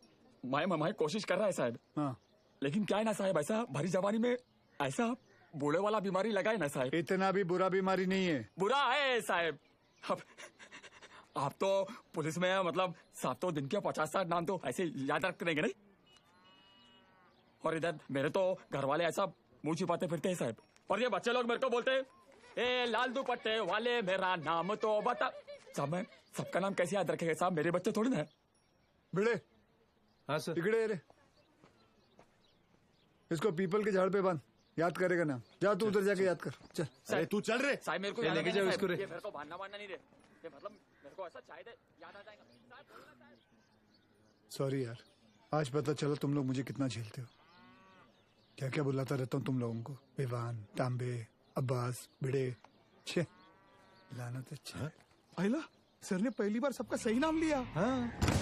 मैं कोशिश कर रहा है साहब। हाँ, लेकिन क्या है ना साहब, ऐसा भरी जवानी में ऐसा बूढ़े वाला बीमारी लगा है ना साहब। इतना भी बुरा बीमारी नहीं है। बुरा है साहब। अब आप तो पुलिस में है, मतलब 7 दिन के 50-60 नाम तो ऐसे याद रख देंगे नहीं। और इधर मेरे तो घर वाले ऐसा मुंह छिपाते फिरते हैं साहब। और ये बच्चे लोग मेरे को बोलते हैं, ए लाल दुपट्टे वाले मेरा नाम तो बता। साहब मैं सबका नाम कैसे याद रखेगा साहब, मेरे बच्चे थोड़ी ना है। भिड़े। हाँ सर। बिगड़े रे, इसको पीपल के झाड़ पे बांध, याद करेगा नाम। जा तू उधर जाके याद कर, चल। अरे तू चल रे साहब, मेरे को लेके जाओ इसको रे। ये मेरे को भानना वानना नहीं रे, ये मतलब मेरे को ऐसा चाहिए याद आ जाएगा। सॉरी यार, आज पता चला तुम लोग मुझे कितना झेलते हो। क्या क्या बुलाता रहता हूँ तुम लोगों को, विवान, तांबे, अब्बास, भिड़े। छे लानत। अच्छा आइला, सर ने पहली बार सबका सही नाम लिया। हाँ।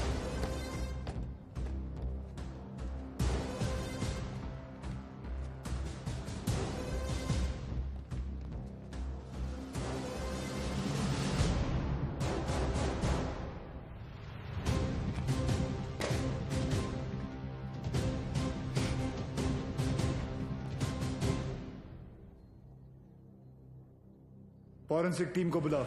फॉरेंसिक टीम को बुलाओ।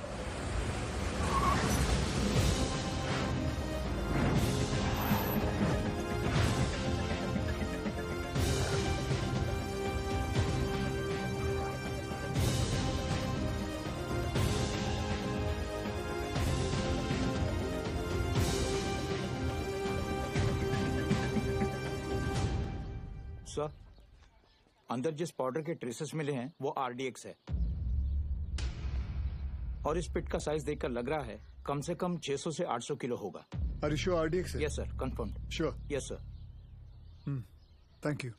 सर, अंदर जिस पाउडर के ट्रेसेस मिले हैं वो आरडीएक्स है, और इस पिट का साइज देखकर लग रहा है कम से कम 600 से 800 किलो होगा। Are you sure RDX है? Yes sir, confirm. Sure? Yes sir. Thank you.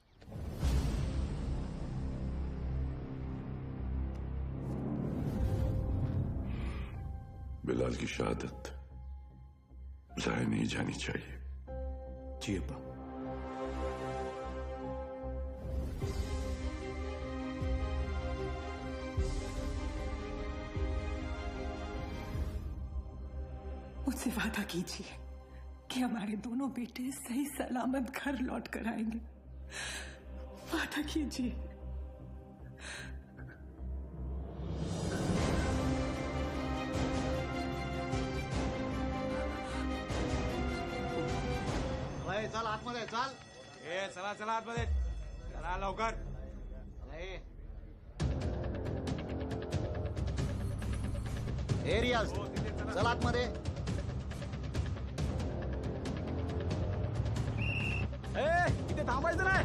Bilal की शहादत जाया नहीं जानी चाहिए। जी अब्बा। मुझसे वादा कीजिए कि हमारे दोनों बेटे सही सलामत घर लौट कर आएंगे। वादा कीजिए। चल आतमध्ये चल। चला चला आतमध्ये चला लवकर। रियाज चल आतमध्ये। इथे थांबायचं नाही।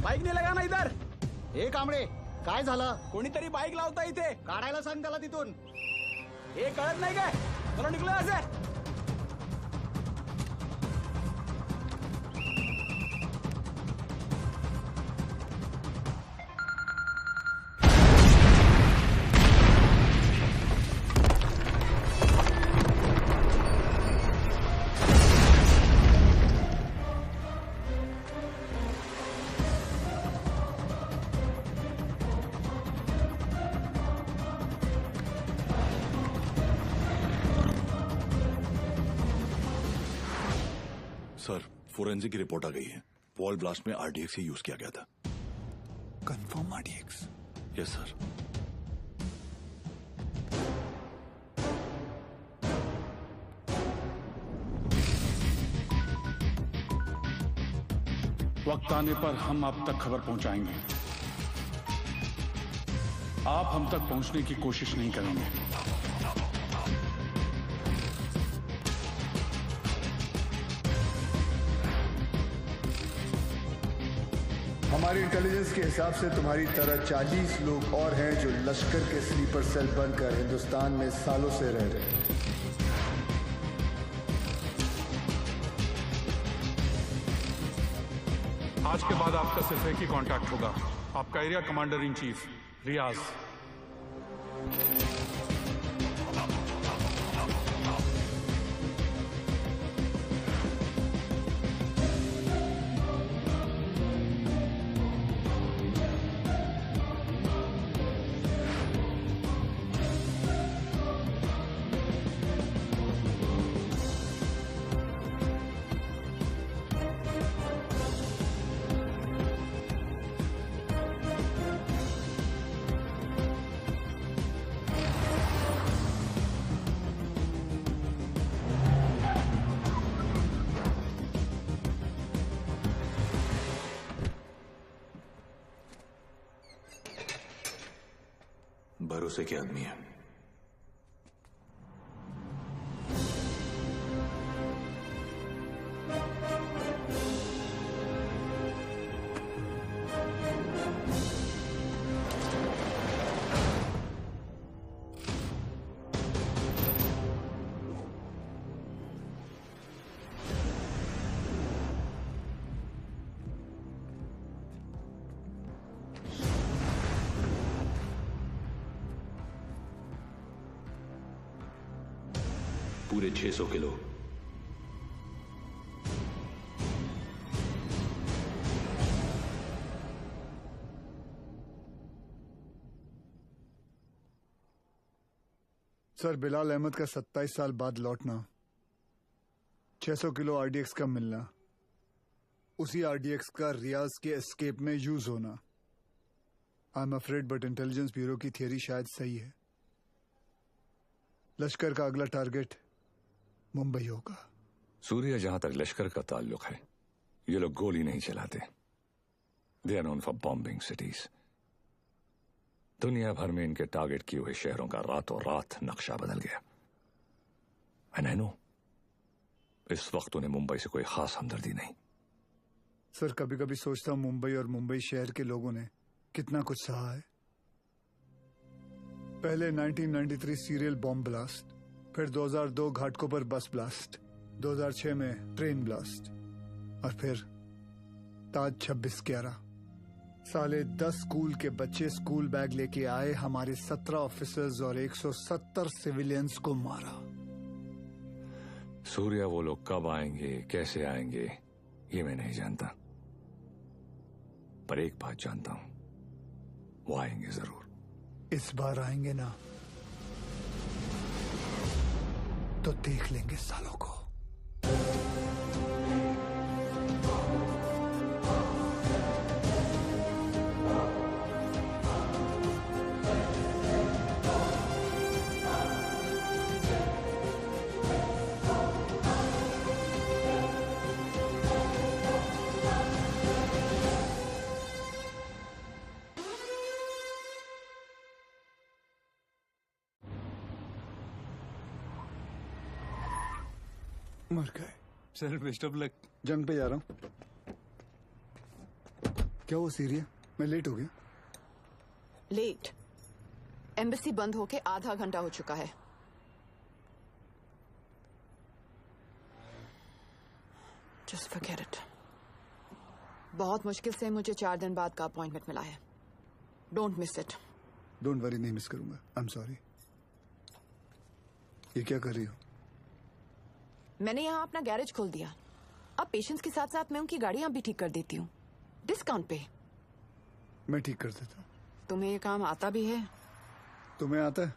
बाईक नाही लगा ना इधर। हे कांबळे काय झालं? कोणीतरी बाईक लावता इथे। काढायला सांग त्याला तिथून। हे कळत नाही काय? चलो निघलो असे। सर, फोरेंसिक की रिपोर्ट आ गई है। वॉल ब्लास्ट में आरडीएक्स ही यूज किया गया था। Confirm RDX? Yes sir. वक्त आने पर हम आप तक खबर पहुंचाएंगे। आप हम तक पहुंचने की कोशिश नहीं करेंगे। हमारी इंटेलिजेंस के हिसाब से तुम्हारी तरह 40 लोग और हैं जो लश्कर के स्लीपर सेल बनकर हिंदुस्तान में सालों से रह रहे हैं। आज के बाद आपका सिर्फ एक ही कांटेक्ट होगा, आपका एरिया कमांडर इन चीफ रियाज। भरोसे के आदमी है। पूरे 600 किलो। सर, बिलाल अहमद का 27 साल बाद लौटना, 600 किलो आरडीएक्स का मिलना, उसी आरडीएक्स का रियाज के एस्केप में यूज होना। I am afraid but intelligence bureau की थियरी शायद सही है। लश्कर का अगला टारगेट मुंबई होगा। सूर्य, जहां तक लश्कर का ताल्लुक है, ये लोग गोली नहीं चलाते। They are known for bombing cities. दुनिया भर में इनके टारगेट किए हुए शहरों का रातों रात नक्शा बदल गया। एंड आई नो, इस वक्त उन्हें मुंबई से कोई खास हमदर्दी नहीं। सर, कभी कभी सोचता हूं मुंबई और मुंबई शहर के लोगों ने कितना कुछ सहा है। पहले 1993 सीरियल बॉम्ब ब्लास्ट, फिर 2002 घाटकोपर बस ब्लास्ट, 2006 में ट्रेन ब्लास्ट, और फिर ताज 26/11। साले 10 स्कूल के बच्चे स्कूल बैग लेके आए, हमारे 17 ऑफिसर्स और 170 सिविलियंस को मारा। सूर्या, वो लोग कब आएंगे, कैसे आएंगे, ये मैं नहीं जानता, पर एक बात जानता हूं, वो आएंगे जरूर। इस बार आएंगे ना तो देख लेंगे सालों को। मर गए। Sir best of luck. जंग पे जा रहा हूँ। क्या वो सीरिया? मैं लेट हो गया। लेट? एम्बेसी बंद होके आधा घंटा हो चुका है। Just forget it. बहुत मुश्किल से मुझे 4 दिन बाद का अपॉइंटमेंट मिला है। Don't miss it. Don't worry, नहीं मिस करूंगा। आई एम सॉरी। ये क्या कर रही हो? मैंने यहाँ अपना गैरेज खोल दिया। अब पेशेंट्स के साथ साथ मैं उनकी गाड़ियां भी ठीक कर देती हूँ, डिस्काउंट पे। मैं ठीक कर देता हूँ। तुम्हें ये काम आता भी है? तुम्हें आता है?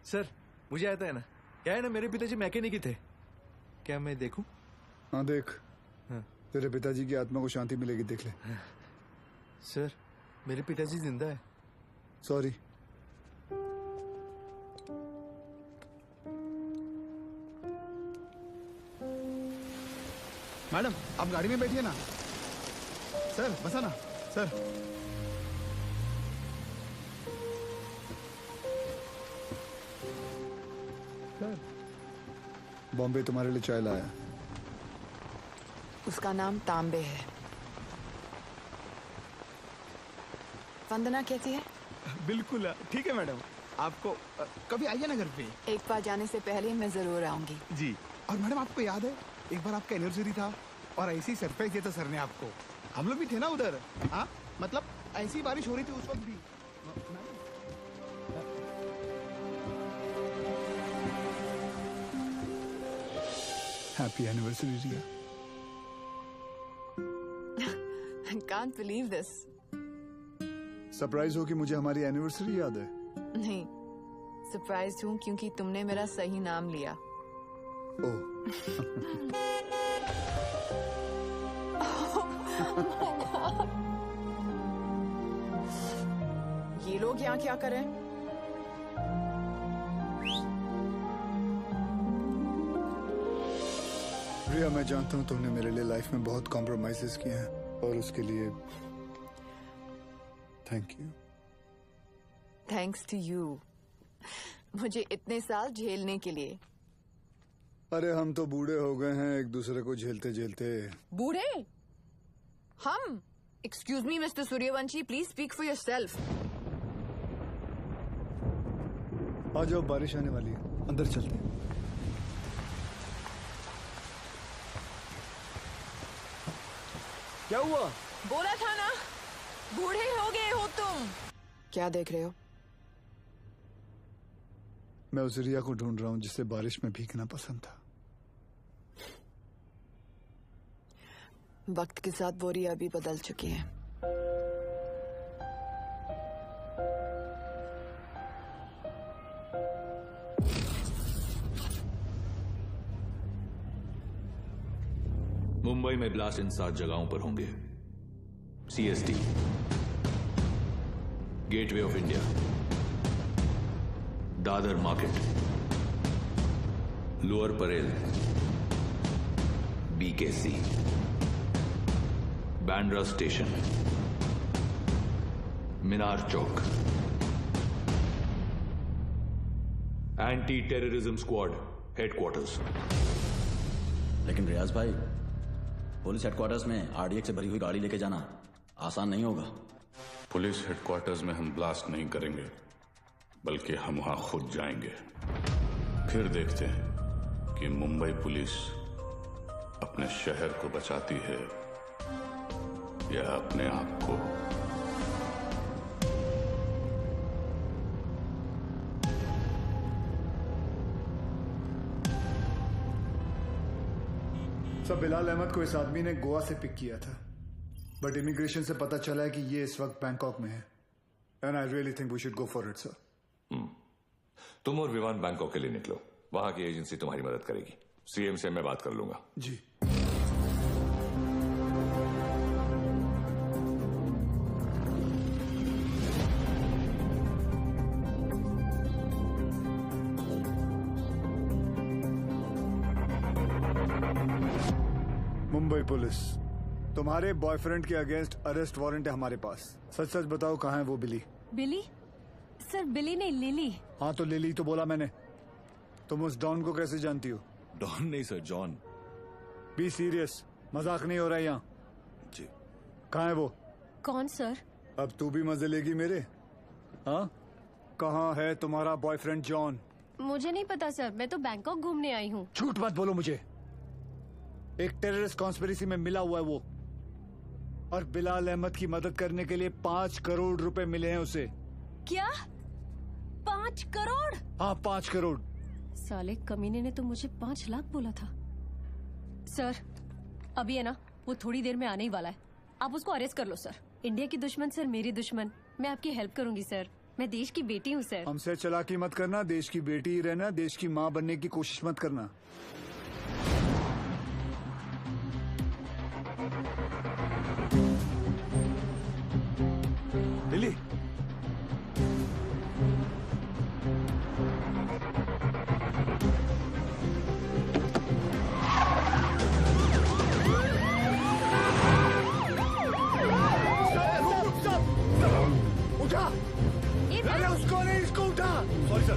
सर मुझे आता है ना। क्या है ना, मेरे पिताजी मैकेनिक ही थे। क्या मैं देखूं? हाँ देख। हाँ। तेरे पिताजी की आत्मा को शांति मिलेगी, देख ले। सर मेरे पिताजी जिंदा है। सॉरी। मैडम आप गाड़ी में बैठिए ना। सर बसा ना। सर बॉम्बे तुम्हारे लिए चाय लाया। उसका नाम तांबे है। वंदना कहती है? बिल्कुल ठीक है मैडम। आपको कभी आइए ना घर पे। एक बार जाने से पहले मैं जरूर आऊंगी। जी। और मैडम आपको याद है एक बार आपका एनिवर्सरी था और ऐसी सरप्राइज दिया था सर ने आपको। हम लोग भी थे ना उधर। हाँ मतलब ऐसी बारिश हो रही थी उस वक्त भी। Happy anniversary Riya. I can't believe this. Surprise हो कि मुझे हमारी एनिवर्सरी याद है? नहीं, सरप्राइज हूँ क्योंकि तुमने मेरा सही नाम लिया। ये लोग यहाँ क्या कर रहे हैं? रिया मैं जानता हूँ तुमने मेरे लिए लाइफ में बहुत कॉम्प्रोमाइजेस किए हैं और उसके लिए thank you. Thanks to you, मुझे इतने साल झेलने के लिए। अरे हम तो बूढ़े हो गए हैं एक दूसरे को झेलते झेलते। बूढ़े? हम? Excuse me mister Suryavanshi, please speak for yourself. आ जाओ, बारिश आने वाली है, अंदर चलते हैं। क्या हुआ? बोला था ना, बूढ़े हो गए हो तुम। क्या देख रहे हो? मैं उस रिया को ढूंढ रहा हूँ जिसे बारिश में भीगना पसंद था। वक्त के साथ वो रिया भी बदल चुकी है। मुंबई में ब्लास्ट इन 7 जगहों पर होंगे। CST, gateway of India, Dadar market, lower Parel, BKC, Bandra station, Minar Chowk. Anti terrorism squad headquarters. लेकिन रियाज भाई, पुलिस हेडक्वार्टर्स में RDX से भरी हुई गाड़ी लेके जाना आसान नहीं होगा। पुलिस हेडक्वार्टर्स में हम ब्लास्ट नहीं करेंगे, बल्कि हम वहां खुद जाएंगे। फिर देखते हैं कि मुंबई पुलिस अपने शहर को बचाती है या अपने आप को। सब बिलाल अहमद को इस आदमी ने गोवा से पिक किया था, बट इमिग्रेशन से पता चला है कि ये इस वक्त बैंकॉक में है। And I really think we should go for it sir. तुम और विवान बैंकॉक के लिए निकलो। वहां की एजेंसी तुम्हारी मदद करेगी। सीएम से मैं बात कर लूंगा। जी। मुंबई पुलिस, तुम्हारे बॉयफ्रेंड के अगेंस्ट अरेस्ट वारंट है हमारे पास। सच सच बताओ कहाँ है वो बिली? बिली? सर बिली नहीं, लिली। हाँ तो लिली तो बोला मैंने। तुम उस डॉन को कैसे जानती हो? डॉन नहीं सर, जॉन। बी सीरियस, मजाक नहीं हो रहा है यहाँ। जी। कहाँ है वो? कौन सर? अब तू भी मजे लेगी मेरे? हाँ, कहाँ है तुम्हारा बॉयफ्रेंड जॉन? मुझे नहीं पता सर, मैं तो बैंकॉक घूमने आई हूँ। झूठ मत बोलो मुझे। एक टेररिस्ट कॉन्स्पिरेसी में मिला हुआ है वो, और बिलाल अहमद की मदद करने के लिए 5 करोड़ रुपए मिले हैं उसे। क्या? 5 करोड़? हाँ 5 करोड़। साले कमीने ने तो मुझे 5 लाख बोला था। सर अभी है ना, वो थोड़ी देर में आने ही वाला है, आप उसको अरेस्ट कर लो सर। इंडिया की दुश्मन सर मेरी दुश्मन, मैं आपकी हेल्प करूंगी सर, मैं देश की बेटी हूँ सर। हमसे चालाकी मत करना, देश की बेटी ही रहना, देश की माँ बनने की कोशिश मत करना। लिली, उठा! अरे उसको नहीं, इसको उठा! Sorry sir.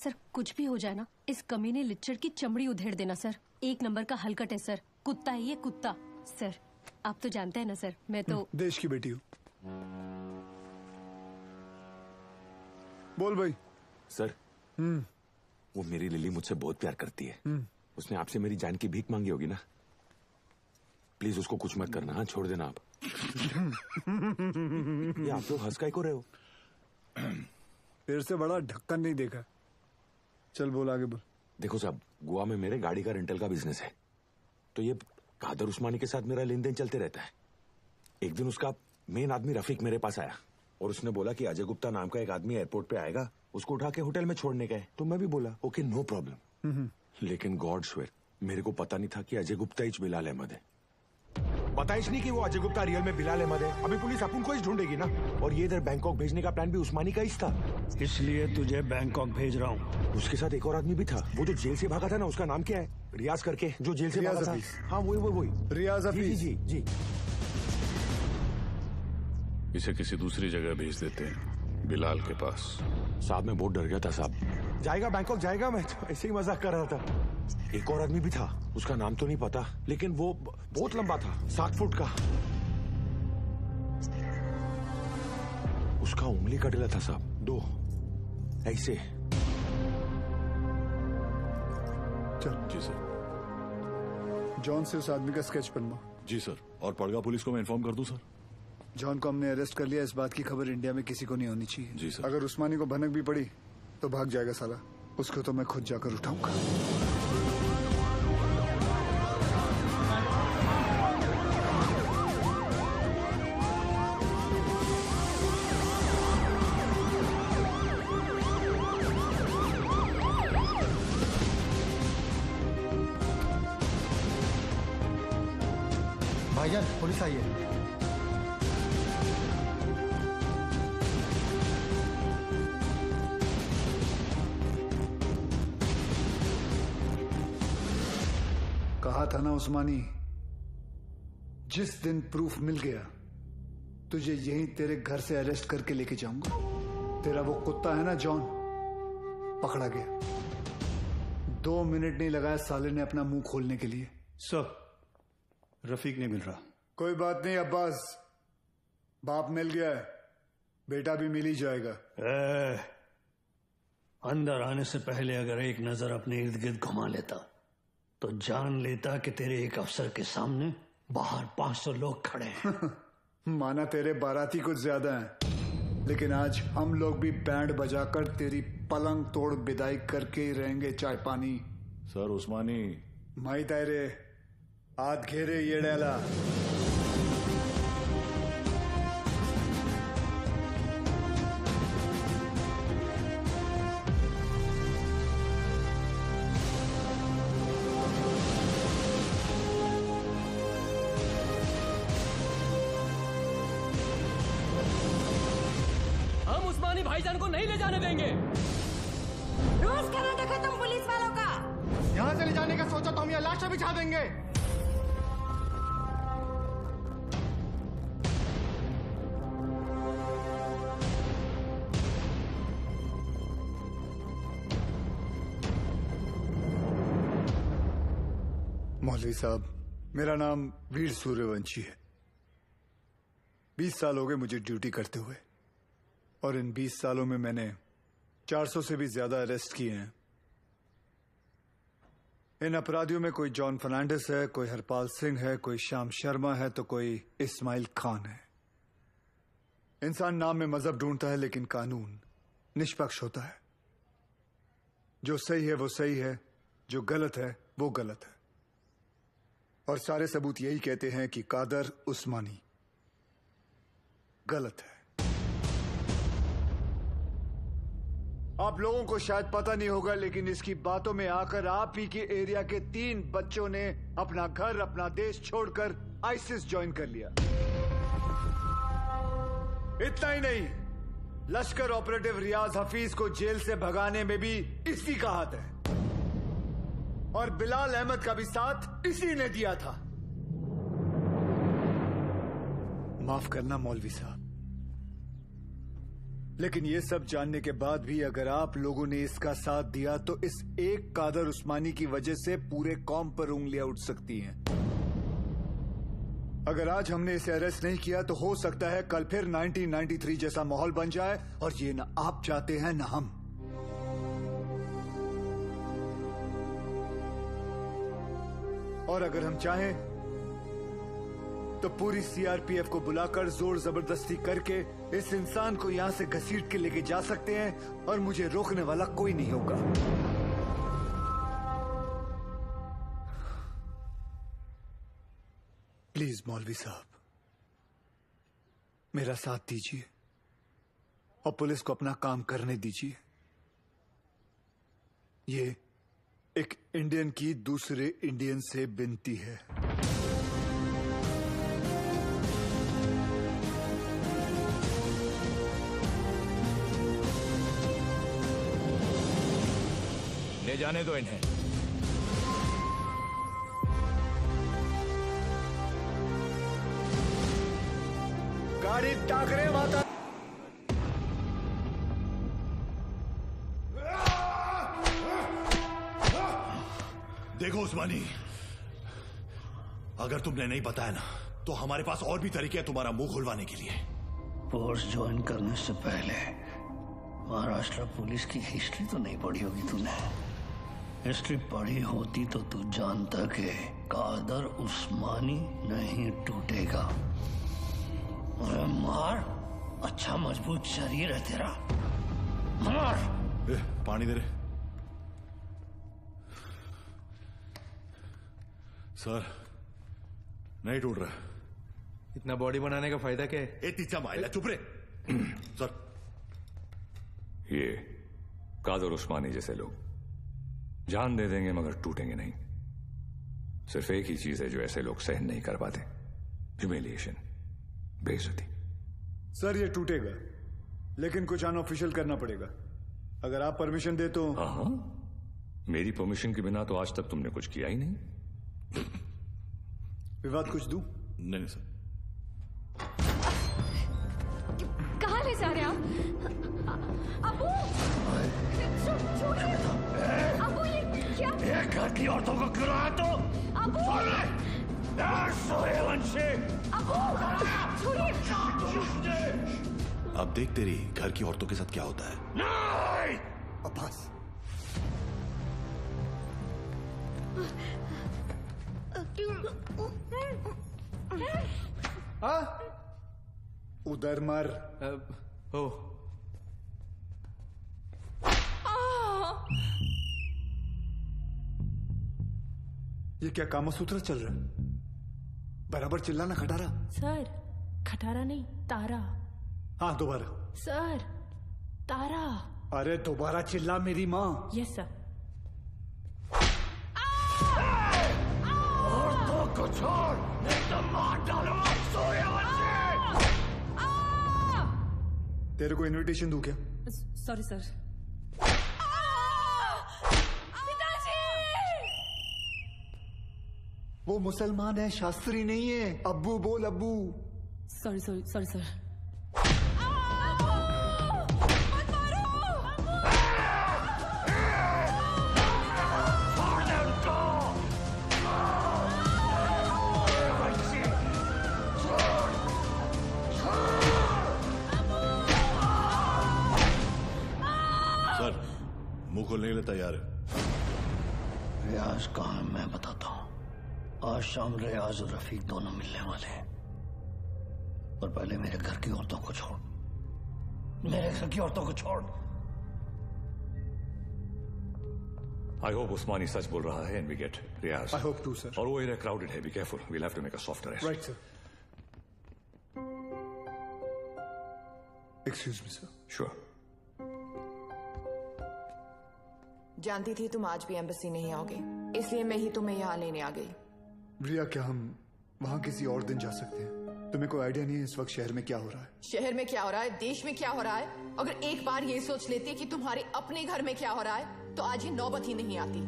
सर कुछ भी हो जाए ना, इस कमीने लिच्चड़ की चमड़ी उधेड़ देना सर। 1 नंबर का हलकट है सर, कुत्ता है ये कुत्ता। सर आप तो जानते हैं ना सर, मैं तो देश की बेटी हूँ। बोल भाई। सर वो मेरी लिली मुझसे बहुत प्यार करती है। उसने आपसे मेरी जान की भीख मांगी होगी ना। प्लीज उसको कुछ मत करना। हाँ छोड़ देना आप। ये आप लोग हंस काहे को रहे हो? फिर से बड़ा ढक्कन नहीं देखा। चल बोल आगे बोल। देखो साहब, गोवा में मेरे गाड़ी का रेंटल का बिजनेस है, तो ये कादर उस्मानी के साथ मेरा लेन देन चलते रहता है। एक दिन उसका मेन आदमी रफीक मेरे पास आया और उसने बोला कि अजय गुप्ता नाम का एक आदमी एयरपोर्ट पे आएगा, उसको उठा के होटल में छोड़ने का है। तो मैं भी बोला ओके नो प्रॉब्लम। लेकिन गॉड श्वेर मेरे को पता नहीं था कि अजय गुप्ता ही बिलाल अहमद है। पता ही नहीं कि वो अजय गुप्ता रियल में बिलाल अहमद है। अभी पुलिस अपन को ही ढूंढेगी ना। और ये इधर बैंकॉक भेजने का प्लान भी उस्मानी का ही था। इसलिए तुझे बैंकॉक भेज रहा हूँ। उसके साथ एक और आदमी भी था, वो जो जेल से भागा था ना, उसका नाम क्या है? रियाज करके, जो जेल से भागा था। हाँ वही रियाज हफीज। जी जी जी। इसे किसी दूसरी जगह भेज देते हैं, बिलाल के पास। साहब मैं बहुत डर गया था साहब। जाएगा बैंकॉक जाएगा, मैं तो ऐसे ही मजाक कर रहा था। एक और आदमी भी था, उसका नाम तो नहीं पता, लेकिन वो बहुत लंबा था, 7 फुट का। उसका उंगली कटेला था साहब, 2 ऐसे। चल जी सर। जॉन से उस आदमी का स्केच बनवा। जी सर। और पड़गा पुलिस को मैं इन्फॉर्म कर दूं सर? जॉन को हमने अरेस्ट कर लिया। इस बात की खबर इंडिया में किसी को नहीं होनी चाहिए। जी सर। अगर उस्मानी को भनक भी पड़ी तो भाग जाएगा साला। उसको तो मैं खुद जाकर उठाऊंगा। भाईजान पुलिस आई है। कहा था ना उस्मानी, जिस दिन प्रूफ मिल गया तुझे यहीं तेरे घर से अरेस्ट करके लेके जाऊंगा। तेरा वो कुत्ता है ना जॉन, पकड़ा गया। 2 मिनट नहीं लगाया साले ने अपना मुंह खोलने के लिए। सब रफीक नहीं मिल रहा। कोई बात नहीं अब्बास, बाप मिल गया है, बेटा भी मिल ही जाएगा। अंदर आने से पहले अगर एक नजर अपने इर्द गिर्द घुमा लेता तो जान लेता कि तेरे एक अफसर के सामने बाहर 500 लोग खड़े हैं। माना तेरे बाराती कुछ ज्यादा हैं, लेकिन आज हम लोग भी बैंड बजाकर तेरी पलंग तोड़ विदाई करके ही रहेंगे। चाय पानी सर उस्मानी माई तायरे हाथ घेरे ये डाला। भाईजान को नहीं ले जाने देंगे। रोज करा देखा तुम पुलिस वालों का। यहाँ से ले जाने का सोचा तो हम यहाँ लाशें बिछा देंगे। मौलवी साहब, मेरा नाम वीर सूर्यवंशी है। 20 साल हो गए मुझे ड्यूटी करते हुए, और इन 20 सालों में मैंने 400 से भी ज्यादा अरेस्ट किए हैं। इन अपराधियों में कोई जॉन फर्नांडिस है, कोई हरपाल सिंह है, कोई श्याम शर्मा है, तो कोई इस्माइल खान है। इंसान नाम में मजहब ढूंढता है, लेकिन कानून निष्पक्ष होता है। जो सही है वो सही है, जो गलत है वो गलत है। और सारे सबूत यही कहते हैं कि कादर उस्मानी गलत है। आप लोगों को शायद पता नहीं होगा, लेकिन इसकी बातों में आकर आप ही के एरिया के 3 बच्चों ने अपना घर, अपना देश छोड़कर आईसिस ज्वाइन कर लिया। इतना ही नहीं, लश्कर ऑपरेटिव रियाज हफीज को जेल से भगाने में भी इसी का हाथ है, और बिलाल अहमद का भी साथ इसी ने दिया था। माफ करना मौलवी साहब, लेकिन ये सब जानने के बाद भी अगर आप लोगों ने इसका साथ दिया तो इस एक कादर उस्मानी की वजह से पूरे कौम पर उंगलियां उठ सकती हैं। अगर आज हमने इसे अरेस्ट नहीं किया तो हो सकता है कल फिर 1993 जैसा माहौल बन जाए, और ये ना आप चाहते हैं ना हम। और अगर हम चाहें तो पूरी सीआरपीएफ को बुलाकर जोर जबरदस्ती करके इस इंसान को यहां से घसीट के लेके जा सकते हैं, और मुझे रोकने वाला कोई नहीं होगा। प्लीज मौलवी साहब, मेरा साथ दीजिए और पुलिस को अपना काम करने दीजिए। ये एक इंडियन की दूसरे इंडियन से विनती है। ले जाने दो इन्हें। गाड़ी टाकरे माता। देखो उस्मानी, अगर तुमने नहीं बताया ना तो हमारे पास और भी तरीके हैं तुम्हारा मुंह खुलवाने के लिए। फोर्स ज्वाइन करने से पहले महाराष्ट्र पुलिस की हिस्ट्री तो नहीं पढ़ी होगी तूने। हिस्ट्री पढ़ी होती तो तू जानता कि कादर उस्मानी नहीं टूटेगा। अरे मार, अच्छा मजबूत शरीर है तेरा, मार। पानी दे रे। सर नहीं टूट रहा। इतना बॉडी बनाने का फायदा क्या है? ए तीचा माइला, चुप रे। सर ये कादर उस्मानी जैसे लोग जान दे देंगे मगर टूटेंगे नहीं। सिर्फ एक ही चीज है जो ऐसे लोग सहन नहीं कर पाते, ह्यूमिलिएशन, बेइज्जती। सर ये टूटेगा, लेकिन कुछ अनऑफिशियल करना पड़ेगा। अगर आप परमिशन दे तो। हाँ, मेरी परमिशन के बिना तो आज तक तुमने कुछ किया ही नहीं। विवाद कुछ दूं? नहीं सर। कहाँ ले जा रहे आप? अबू, छोड़िए। अबू ये क्या? ये घर की औरतों को क्यों रहा तो? अबू, सूर्यवंशी। अबू, छोड़िए। अब देख तेरी घर की औरतों के साथ क्या होता है। नहीं। अब्बास, उधर मर। ओ ये क्या कामसूत्र चल रहा है? बराबर चिल्लाना खटारा। सर, खटारा नहीं, तारा। हाँ दोबारा। सर, तारा। अरे दोबारा चिल्ला मेरी माँ। Yes sir. औरतों को छोड़, नहीं तो मार डालूंगा सूर्यवंशी। तेरे को इनविटेशन दूं क्या? Sorry sir. वो मुसलमान है, शास्त्री नहीं है। अब्बू बोल, अब्बू। Sorry sorry sorry sir. Sir मुंह खोलने के लिए तैयार है। रियाज कहाँ है मैं बताता हूँ। आज शाम रियाज और रफीक दोनों मिलने वाले हैं, और पहले मेरे घर की औरतों को छोड़, मेरे घर की औरतों को छोड़। आई होप उस्मानी सच बोल रहा है and we get Riyaz. I hope to sir. और वो एरिया क्राउडेड है, be careful, we'll have to make a soft arrest. Right sir. Excuse me sir. Sure. जानती थी तुम आज भी एम्बेसी नहीं आओगे, इसलिए मैं ही तुम्हें यहाँ लेने आ गई। रिया, क्या हम वहाँ किसी और दिन जा सकते हैं? तुम्हें कोई आइडिया नहीं है इस वक्त शहर में क्या हो रहा है? शहर में क्या हो रहा है, देश में क्या हो रहा है? अगर एक बार ये सोच लेती कि तुम्हारे अपने घर में क्या हो रहा है तो आज ये नौबत ही नहीं आती।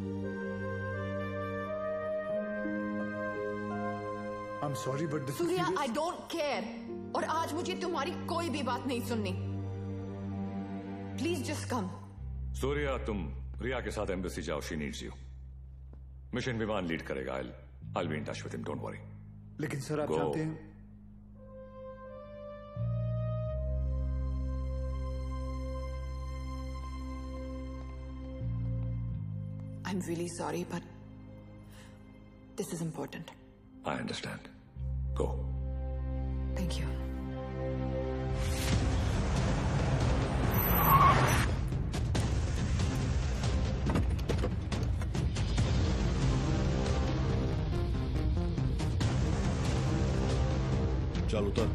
I'm sorry, but this is Surya, serious. I don't care। और आज मुझे तुम्हारी कोई भी बात नहीं सुननी। Please just come. सूर्या, तुम रिया के साथ एम्बेसी जाओ, शी नीड्स यू। मिशन विमान लीड करेगा। I'll be in touch with him, don't worry. लेकिन सर आप Go. जानते हैं I'm really sorry, but this is important. I understand. Go. Thank you. चल उतर।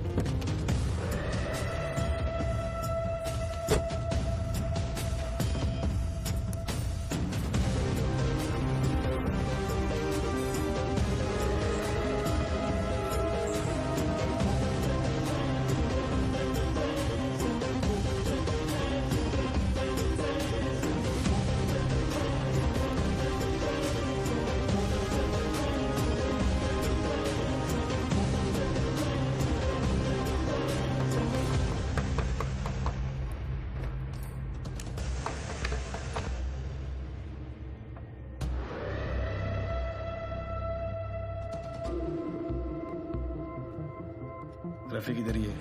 रफीक इधर ही है,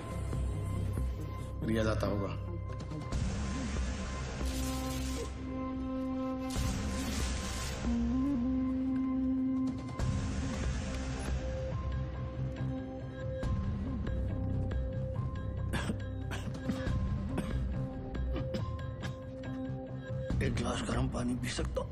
रिया जाता होगा। एक गिलास गर्म पानी पी सकता हूँ?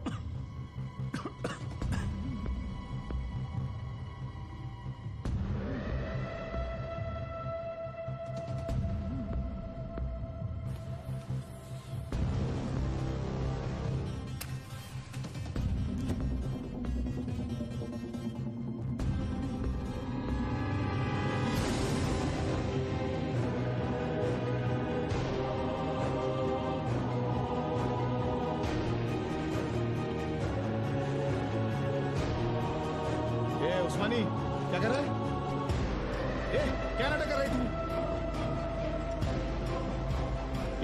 उस्मानी क्या कर रहा है? क्या नाटक कर रही तू?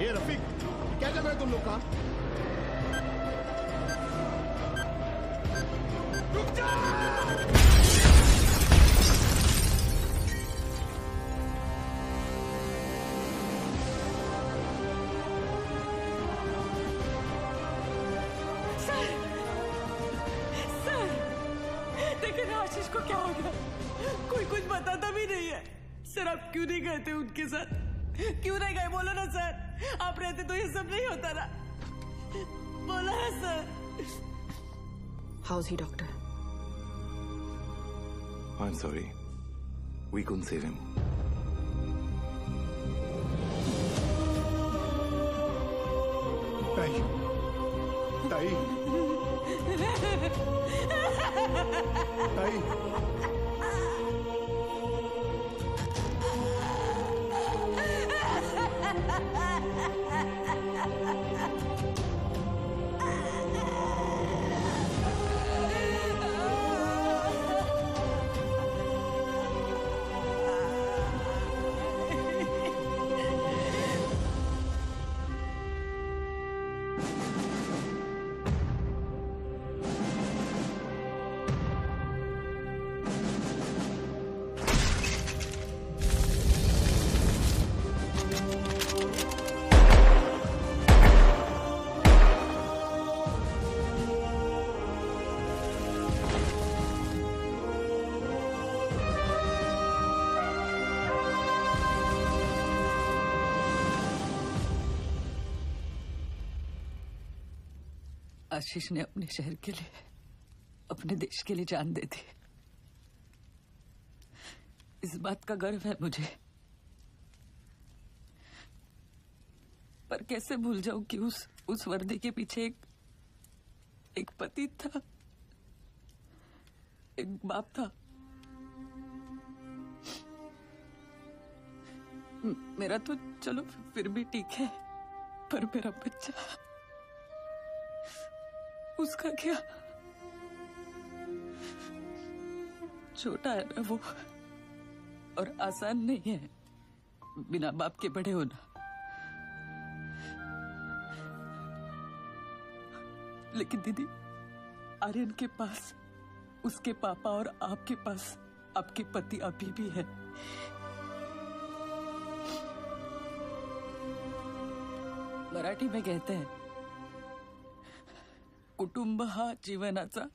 ये रफीक क्या चल रहा है तुम लोग का? रुक जा! आशीष को क्या हो गया? कोई कुछ बताता भी नहीं है। सर आप क्यों नहीं गए थे उनके साथ? क्यों नहीं गए? बोलो ना सर, आप रहते तो ये सब नहीं होता ना। बोलो ना sir. How is he, doctor? I'm sorry. We couldn't save him. ताई, ताई, ताई, आशीष ने अपने शहर के लिए, अपने देश के लिए जान दे दी। इस बात का गर्व है मुझे। पर कैसे भूल जाऊं कि उस वर्दी के पीछे एक पति था, एक बाप था। मेरा तो चलो फिर भी ठीक है, पर मेरा बच्चा, उसका क्या? छोटा है ना वो, और आसान नहीं है बिना बाप के बड़े होना। लेकिन दीदी, आर्यन के पास उसके पापा और आपके पास आपके पति अभी भी है। मराठी में कहते हैं, कुटुंब हा जीवनाचा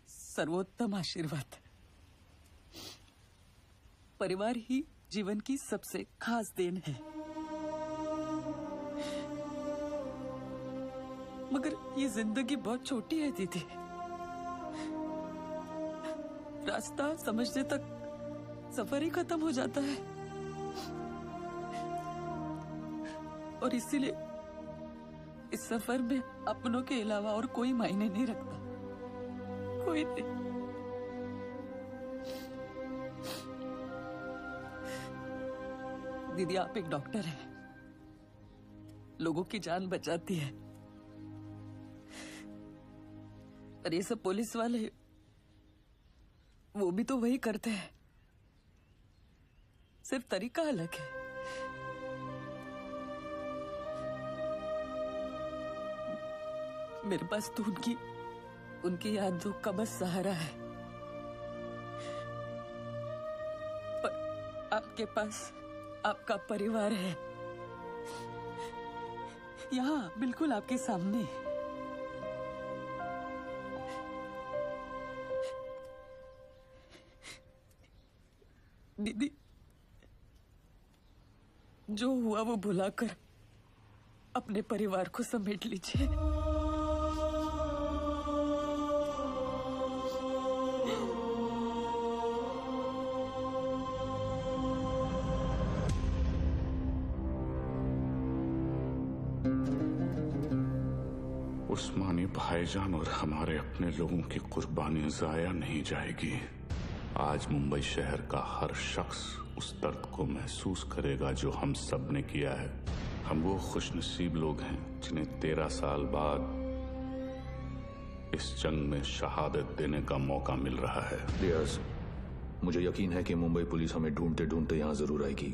सर्वोत्तम आशीर्वाद। परिवार ही जीवन की सबसे खास देन है। मगर ये जिंदगी बहुत छोटी है दीदी। रास्ता समझने तक सफर ही खत्म हो जाता है। और इसीलिए इस सफर में अपनों के अलावा और कोई मायने नहीं रखता, कोई नहीं। दीदी, आप एक डॉक्टर हैं, लोगों की जान बचाती है। और ये सब पुलिस वाले, वो भी तो वही करते हैं, सिर्फ तरीका अलग है। मेरे पास तो उनकी यादों का बस सहारा है, पर आपके पास आपका परिवार है, यहाँ बिल्कुल आपके सामने। दीदी, जो हुआ वो भुलाकर अपने परिवार को समेट लीजिए। उस्मानी भाईजान और हमारे अपने लोगों की कुर्बानी जाया नहीं जाएगी। आज मुंबई शहर का हर शख्स उस दर्द को महसूस करेगा जो हम सब ने किया है। हम वो खुशनसीब लोग हैं जिन्हें 13 साल बाद इस जंग में शहादत देने का मौका मिल रहा है। रियाज, मुझे यकीन है कि मुंबई पुलिस हमें ढूंढते ढूंढते यहाँ जरूर आएगी,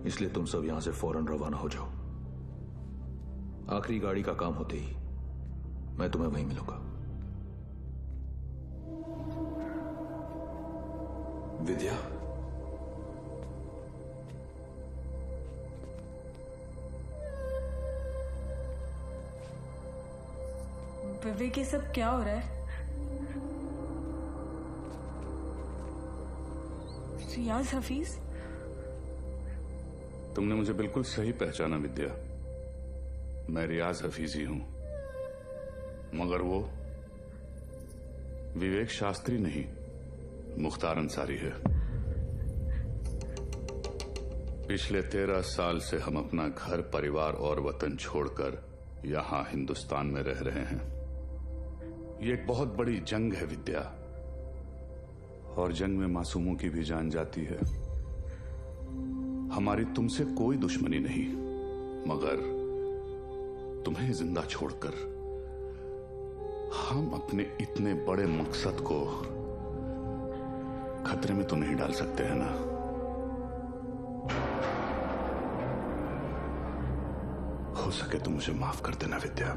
इसलिए तुम सब यहाँ से फौरन रवाना हो जाओ। आखिरी गाड़ी का काम होते ही मैं तुम्हें वहीं मिलूंगा। विद्या, विवेक, ये सब क्या हो रहा है? रियाज हफीज? तुमने मुझे बिल्कुल सही पहचाना विद्या। मैं रियाज हफीज ही हूं, मगर वो विवेक शास्त्री नहीं, मुख्तार अंसारी है। पिछले 13 साल से हम अपना घर, परिवार और वतन छोड़कर यहां हिंदुस्तान में रह रहे हैं। ये एक बहुत बड़ी जंग है विद्या, और जंग में मासूमों की भी जान जाती है। हमारी तुमसे कोई दुश्मनी नहीं, मगर तुम्हें जिंदा छोड़कर हम अपने इतने बड़े मकसद को खतरे में तो नहीं डाल सकते हैं ना। हो सके तो मुझे माफ कर देना विद्या।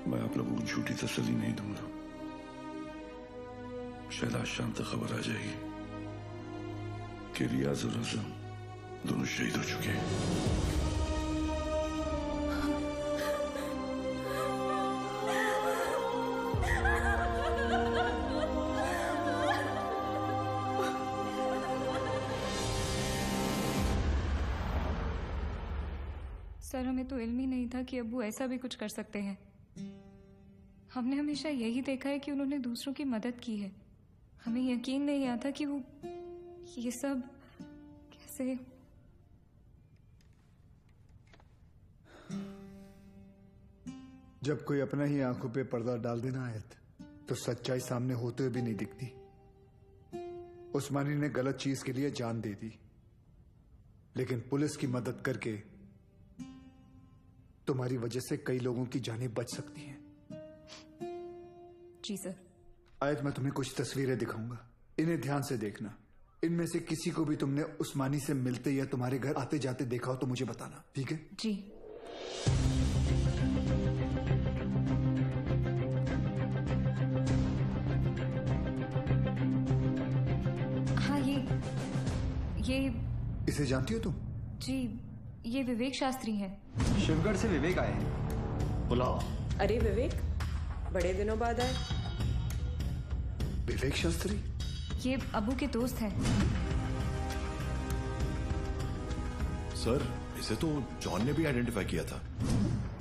मैं आप लोगों को झूठी तसल्ली नहीं दूंगा। शायद आज शाम तक खबर आ जाएगी कि रियाज और आजम दोनों शहीद हो चुके हैं। सर, हमें तो इल्म ही नहीं था कि अब्बू ऐसा भी कुछ कर सकते हैं। हमने हमेशा यही देखा है कि उन्होंने दूसरों की मदद की है। हमें यकीन नहीं आता कि वो ये सब कैसे। जब कोई अपना ही आंखों पे पर्दा डाल देना आयत, तो सच्चाई सामने होते हुए भी नहीं दिखती। उस्मानी ने गलत चीज के लिए जान दे दी, लेकिन पुलिस की मदद करके तुम्हारी वजह से कई लोगों की जानें बच सकती हैं। जी सर। आयत, मैं तुम्हें कुछ तस्वीरें दिखाऊंगा, इन्हें ध्यान से देखना। इनमें से किसी को भी तुमने उस्मानी से मिलते या तुम्हारे घर आते जाते देखा हो तो मुझे बताना, ठीक है? जी। हाँ, ये इसे जानती हो तुम? जी, ये विवेक शास्त्री हैं। शिवगढ़ से विवेक आए हैं। बुलाओ। अरे विवेक, बड़े दिनों बाद आए। विवेक शास्त्री? ये अबू के दोस्त हैं। सर, इसे तो जॉन ने भी आइडेंटिफाई किया था।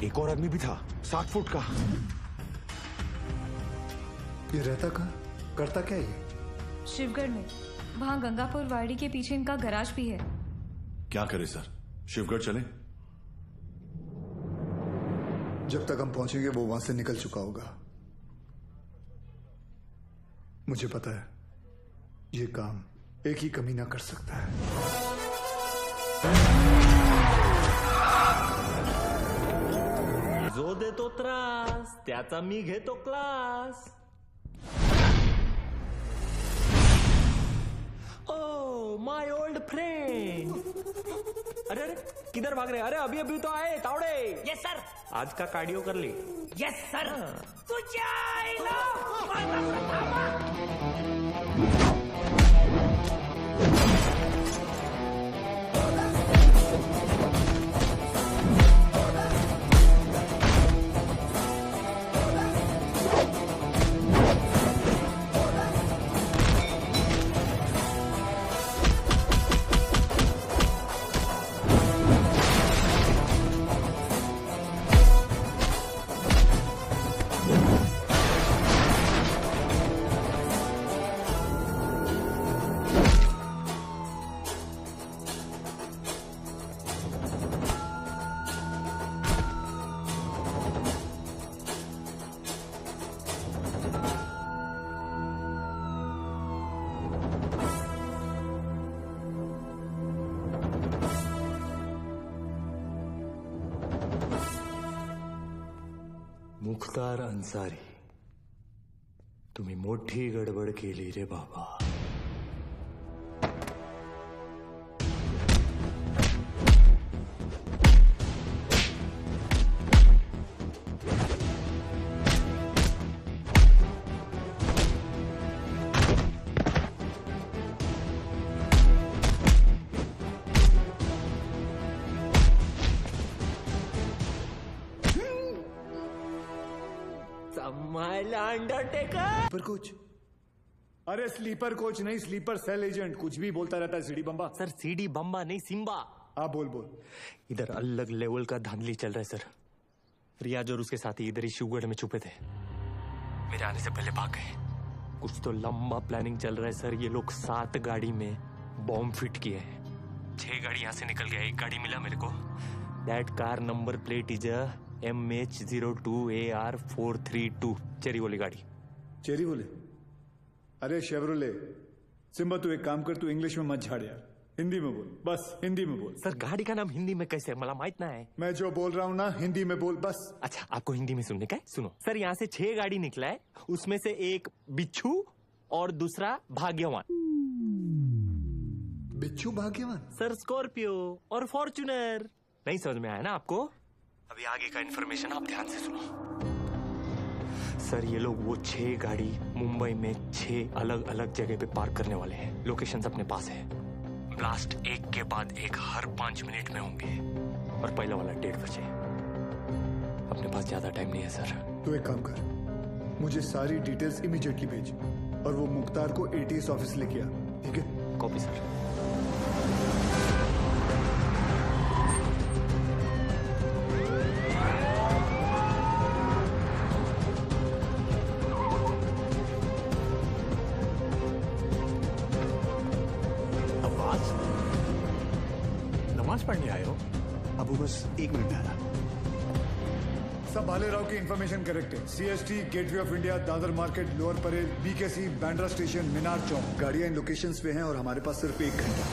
एक और आदमी भी था, 60 फुट का। ये रहता कहाँ, करता क्या ये? शिवगढ़ में, वहाँ गंगापुर वाड़ी के पीछे इनका गैराज भी है। क्या करे सर, शिवगढ़ चले? जब तक हम पहुंचेंगे वो वहां से निकल चुका होगा। मुझे पता है ये काम एक ही कमीना कर सकता है। जो देतो त्रास त्याचा मी घेतो class. Oh my old friend. अरे अरे किधर भाग रहे? अरे अभी अभी तो आए तावड़े। Yes sir. आज का कार्डियो कर ली? Yes sir. मुख्तार अन्सारी, तुम्ही मोठी गडबड केली रे बाबा। Sleeper coach? अरे स्लीपर कोच नहीं, स्लीपर सेल एजेंट। कुछ भी बोलता रहता है सीडी बम्बा। सर सीडी बम्बा नहीं, सिम्बा। हाँ बोल बोल। इधर अलग लेवल का धांधली चल रहा है सर। रियाज और उसके साथी इधर ही शिवगढ़ में छुपे थे, मेरे आने से पहले भाग गए। कुछ तो लंबा प्लानिंग चल रहा है सर। ये लोग 7 गाड़ी में बॉम्ब फिट किए हैं। 6 गाड़ी यहाँ से निकल गया, 1 गाड़ी मिला मेरे को। That car number plate is MH02AR432। Cherry वाली गाड़ी। चेरी बोले? अरे शेवरोले। सिम्बा तू एक काम कर, तू इंग्लिश में मत झाड़ यार, हिंदी में बोल, बस हिंदी में बोल। सर गाड़ी का नाम हिंदी में कैसे, मला माहित ना है। मैं जो बोल रहा हूँ ना हिंदी में बोल बस। अच्छा आपको हिंदी में सुनने का है? सुनो सर, यहाँ से 6 गाड़ी निकला है, उसमें से एक बिच्छू और दूसरा भाग्यवान। बिच्छू भाग्यवान? सर स्कॉर्पियो और फॉर्च्यूनर। नहीं समझ में आया ना आपको? अभी आगे का इन्फॉर्मेशन आप ध्यान से सुनो। सर ये लोग वो 6 गाड़ी मुंबई में 6 अलग अलग जगह पे पार्क करने वाले हैं। लोकेशंस अपने पास है। ब्लास्ट एक के बाद एक हर 5 मिनट में होंगे और पहला वाला 1:30 बजे। अपने पास ज्यादा टाइम नहीं है सर। तो एक काम कर, मुझे सारी डिटेल्स इमीडिएटली भेज और वो मुख्तार को एटीएस ऑफिस लेके आ, ठीक है? Copy sir. नमाज पढ़ने आए हो? अबू बस 1 मिनट में आया। सब भाले राव की इंफॉर्मेशन करेक्ट है। CST, gateway of India, Dadar market, lower Parel, BKC, Bandra station, Minar Chowk, गाड़ियां इन लोकेशंस पे हैं और हमारे पास सिर्फ 1 घंटा।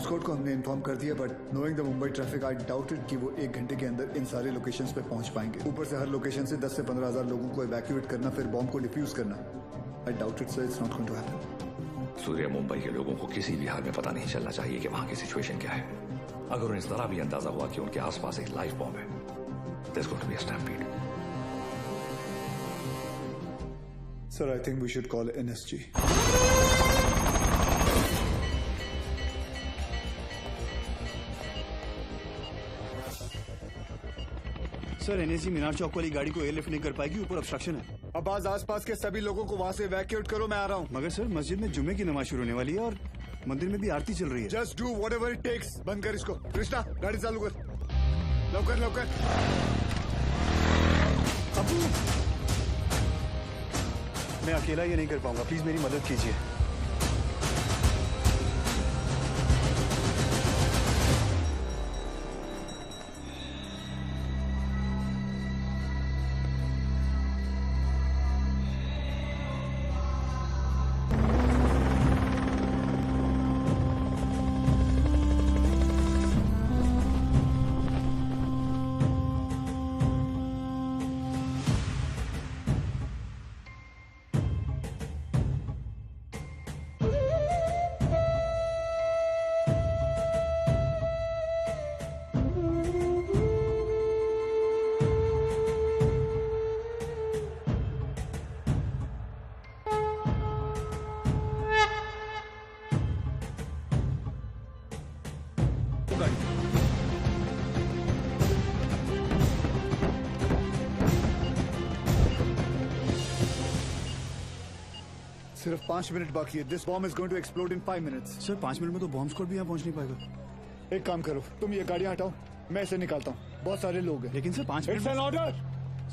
स्क्वाड को हमने इन्फॉर्म कर दिया, but knowing the Mumbai traffic I doubted कि वो 1 घंटे के अंदर इन सारे लोकेशंस पे पहुंच पाएंगे। ऊपर से हर लोकेशन से 10 से 15 हजार लोगों को इवैक्यूएट करना, फिर बॉम्ब को डिफ्यूज करना। I doubted sir, it's not going to happen. Surya, Mumbai के लोगों को किसी भी हाल में पता नहीं चलना चाहिए कि वहां की सिचुएशन क्या है। अगर उन्हें जरा भी अंदाजा हुआ कि उनके आसपास एक लाइव बॉम्ब है, there's going to be a stampede. Sir, I think we should call NSG. Sir, NSG Minar Chowk वाली गाड़ी को एयरलिफ्ट नहीं कर पाएगी, ऊपर ऑब्स्ट्रक्शन है। अब्बास, आसपास के सभी लोगों को वहां से इवैक्यूएट करो, मैं आ रहा हूँ। मगर सर, मस्जिद में जुम्मे की नमाज शुरू होने वाली है और मंदिर में भी आरती चल रही है। Just do whatever it takes. बंद कर इसको। कृष्णा, गाड़ी चालू कर, लवकर लवकर। अबू, मैं अकेला ये नहीं कर पाऊंगा, प्लीज मेरी मदद कीजिए। सिर्फ 5 मिनट बाकी है। This bomb is going to explode in 5 minutes. Sir, 5 minute में तो बॉम्ब स्क्वाड भी यहाँ पहुंच नहीं पाएगा। एक काम करो, तुम ये गाड़ियां हटाओ, मैं इसे निकालता हूँ। बहुत सारे लोग हैं। लेकिन sir 5 minute. It's an order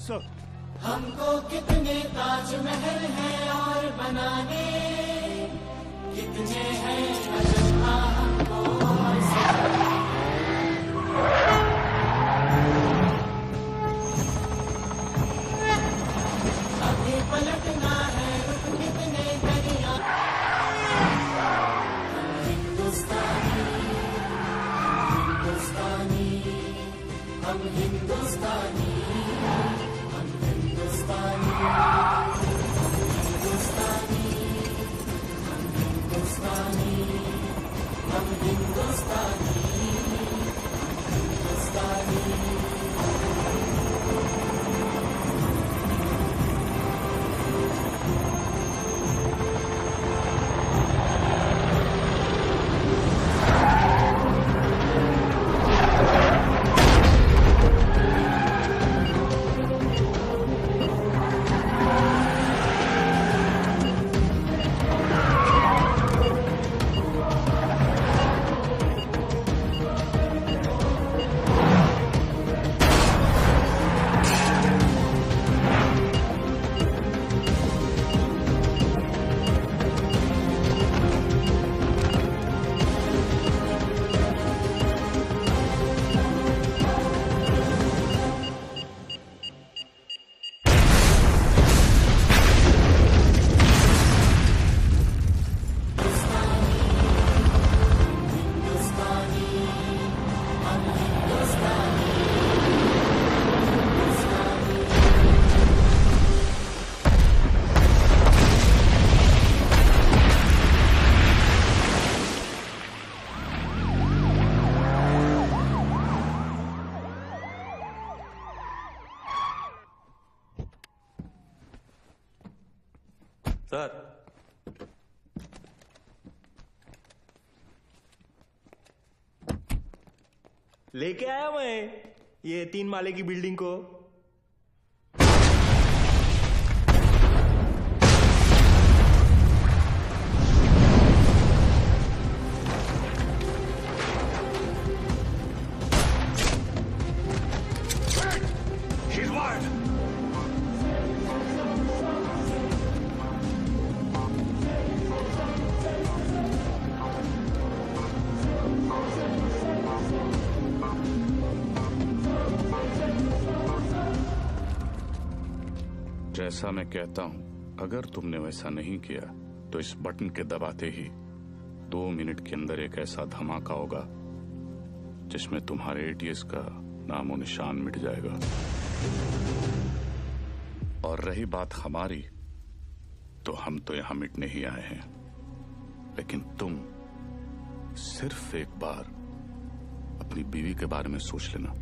sir. हमको कितने ताजमहल हैं और बनाने, कितने हैं अजंता हमको और सजाने। अभी पलटना है, रुक कितने दरिया। हम हिंदुस्तानी, हिंदुस्तानी, हम हिंदुस्तानी, हम हिंदुस्तानी, हिंदुस्तानी, हम हिंदुस्तानी, हम हिंदुस्तानी, हिंदुस्तानी। लेके आया मैं ये 3 माले की बिल्डिंग को। जैसा मैं कहता हूं, अगर तुमने वैसा नहीं किया तो इस बटन के दबाते ही 2 मिनट के अंदर एक ऐसा धमाका होगा जिसमें तुम्हारे एटीएस का नामो निशान मिट जाएगा। और रही बात हमारी, तो हम तो यहां मिटने ही आए हैं, लेकिन तुम सिर्फ एक बार अपनी बीवी के बारे में सोच लेना।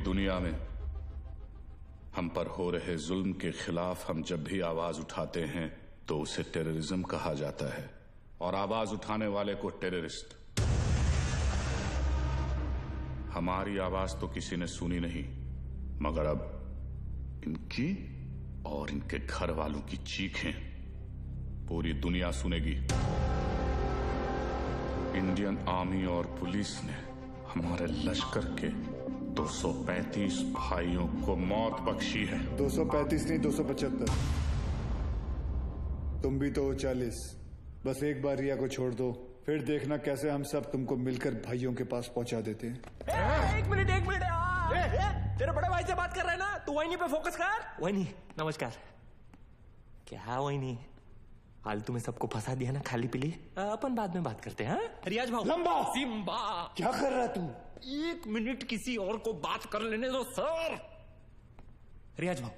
दुनिया में हम पर हो रहे जुल्म के खिलाफ हम जब भी आवाज उठाते हैं तो उसे टेररिज्म कहा जाता है, और आवाज उठाने वाले को टेररिस्ट। हमारी आवाज तो किसी ने सुनी नहीं, मगर अब इनकी और इनके घर वालों की चीखें पूरी दुनिया सुनेगी। इंडियन आर्मी और पुलिस ने हमारे लश्कर के 235 भाइयों को मौत बख्शी है। 235 नहीं, 275। तुम भी तो 40। बस एक बार रिया को छोड़ दो, फिर देखना कैसे हम सब तुमको मिलकर भाइयों के पास पहुंचा देते हैं। एक मिनट तेरे बड़े भाई से बात कर रहा है ना, तू वही पे फोकस कर। वही नमस्कार। क्या वही फालतू में सबको फंसा दिया ना, खाली पीली। अपन बाद में बात करते हैं। रियाज भाऊ। लंबा सिम्बा क्या कर रहा तू? 1 मिनट किसी और को बात कर लेने दो सर। रियाज भाऊ,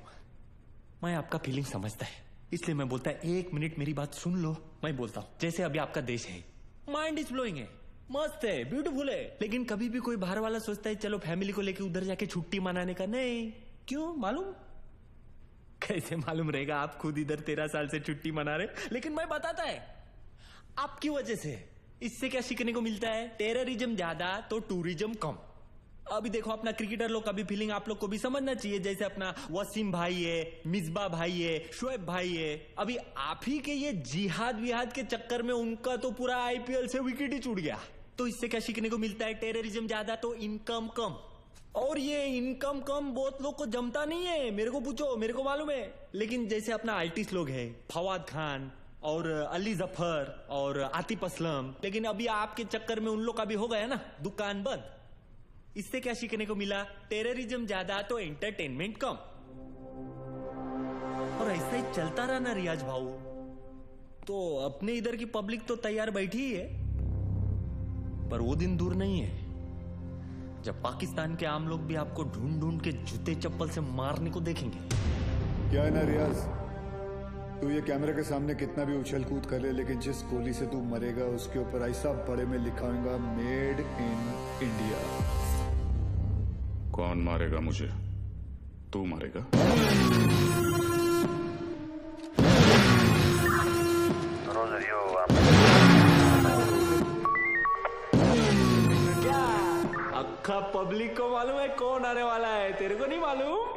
मैं आपका फीलिंग समझता है, इसलिए मैं बोलता है 1 मिनट मेरी बात सुन लो। मैं बोलता हूँ, जैसे अभी आपका देश है, माइंड इज ब्लोइंग है, मस्त है, ब्यूटीफुल है, लेकिन कभी भी कोई बाहर वाला सोचता है चलो फैमिली को लेके उधर जाके छुट्टी मनाने का। नहीं, क्यों मालूम? कैसे मालूम रहेगा? आप खुद इधर 13 साल से छुट्टी मना रहे, लेकिन मैं बताता है आपकी वजह से। इससे क्या सीखने को मिलता है? टेररिज्म ज्यादा तो टूरिज्म कम। अभी देखो अपना क्रिकेटर लोग का भी फीलिंग आप लोग को भी समझना चाहिए। जैसे अपना वसीम भाई है, मिसबा भाई है, शोएब भाई है, अभी आप ही के ये जिहाद विहाद के चक्कर में उनका तो पूरा आईपीएल से विकेट ही छूट गया। तो इससे क्या सीखने को मिलता है? टेररिज्म ज्यादा तो इनकम कम। और ये इनकम कम बहुत लोग को जमता नहीं है, मेरे को पूछो, मेरे को मालूम है। लेकिन जैसे अपना आर्टिस्ट लोग है, फवाद खान और अली जफर और आतिफ असलम, लेकिन अभी आपके चक्कर में उन लोग का भी हो गया ना दुकान बंद। इससे क्या सीखने को मिला? टेररिज्म ज्यादा तो एंटरटेनमेंट कम। और ऐसा ही चलता रहा ना रियाज भाऊ, तो अपने इधर की पब्लिक तो तैयार बैठी ही है। पर वो दिन दूर नहीं है जब पाकिस्तान के आम लोग भी आपको ढूंढ ढूंढ के जूते चप्पल से मारने को देखेंगे। क्या है ना रियाज, तू ये कैमरे के सामने कितना भी उछल कूद कर ले, लेकिन जिस गोली से तू मरेगा उसके ऊपर ऐसा बड़े में लिखा होगा मेड इन इंडिया। कौन मारेगा मुझे? तू मारेगा? अक्खा पब्लिक को मालूम है कौन आने वाला है, तेरे को नहीं मालूम?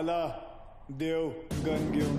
आला देव गन घेऊन.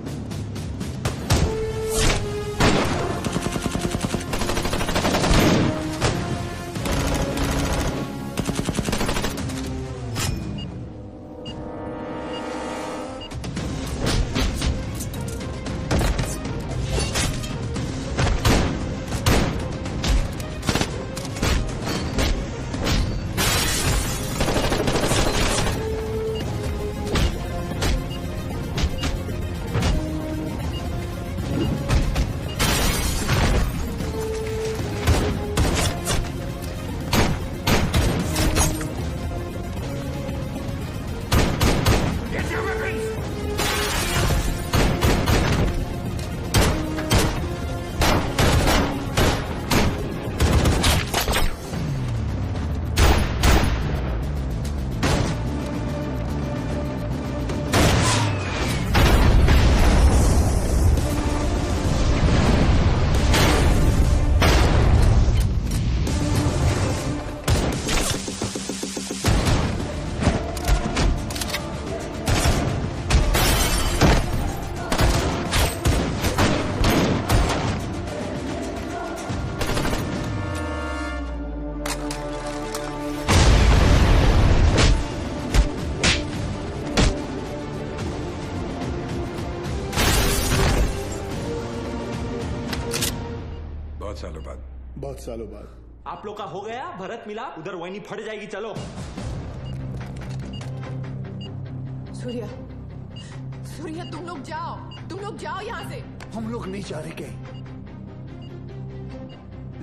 बहुत सालों बाद. आप लोग का हो गया भरत मिला. उधर वही फट जाएगी. चलो सूर्या, सूर्या तुम लोग जाओ यहाँ से. हम लोग नहीं जा रहे कहीं.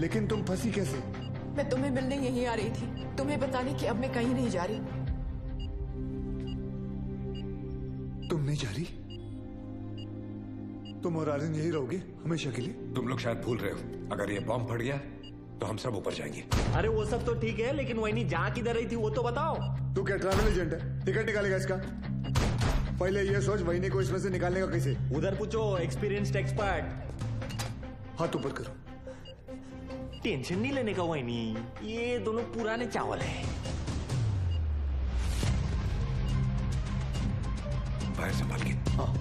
लेकिन तुम फंसी कैसे? मैं तुम्हें मिलने यहीं आ रही थी, तुम्हें बताने कि अब मैं कहीं नहीं जा रही. तुम नहीं जा रही? तुम और आर्यन यही रहोगे हमेशा के लिए? तुम लोग शायद भूल रहे हो, अगर ये बॉम्ब फट गया तो हम सब ऊपर जाएंगे. अरे वो सब तो ठीक है, लेकिन वही जहाँ किधर रही थी वो तो बताओ. तू क्या ट्रैवल एजेंट है? टिकट निकालेगा इसका? पहले ये सोच वहीने को इसमें से निकालने का कैसे. उधर पूछो एक्सपीरियंस्ड एक्सपर्ट. हाथ ऊपर करो. टेंशन नहीं लेने का वही, ये दोनों पुराने चावल है. बाहर संभाल के. हाँ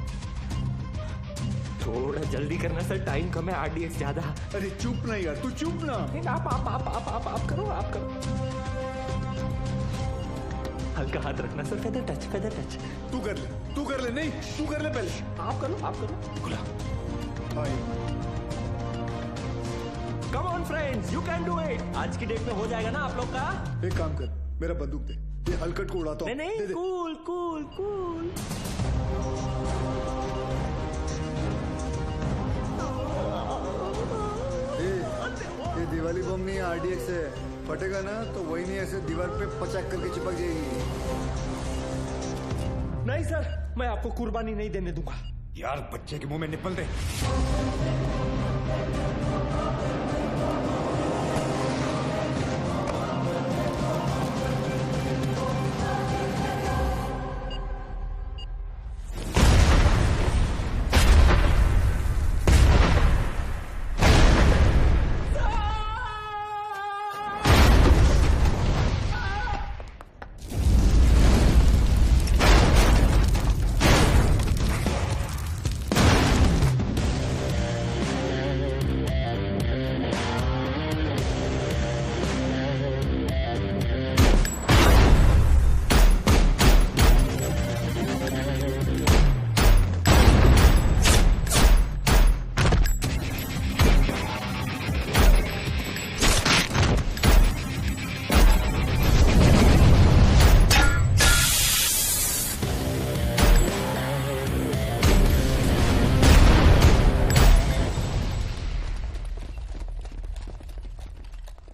थोड़ा जल्दी करना सर, टाइम कम है. आरडीएक्स ज्यादा. अरे चुप ना यार, तू चुप ना. आप करो. हल्का हाथ रखना सर. Feather touch. तू कर ले. नहीं तू कर ले पहले. आप करो. खुला. Come on friends, you can do it. आज की डेट में हो जाएगा ना आप लोग का. एक काम कर, मेरा बंदूक दे. ये हलकट को उड़ाता हूं. नहीं. कूल. ये दिवाली बम नहीं, आरडीएक्स है. फटेगा ना तो वही नहीं ऐसे दीवार पे पचाक करके चिपक जाएगी. नहीं सर, मैं आपको कुर्बानी नहीं देने दूंगा. यार बच्चे के मुंह में निपल दे.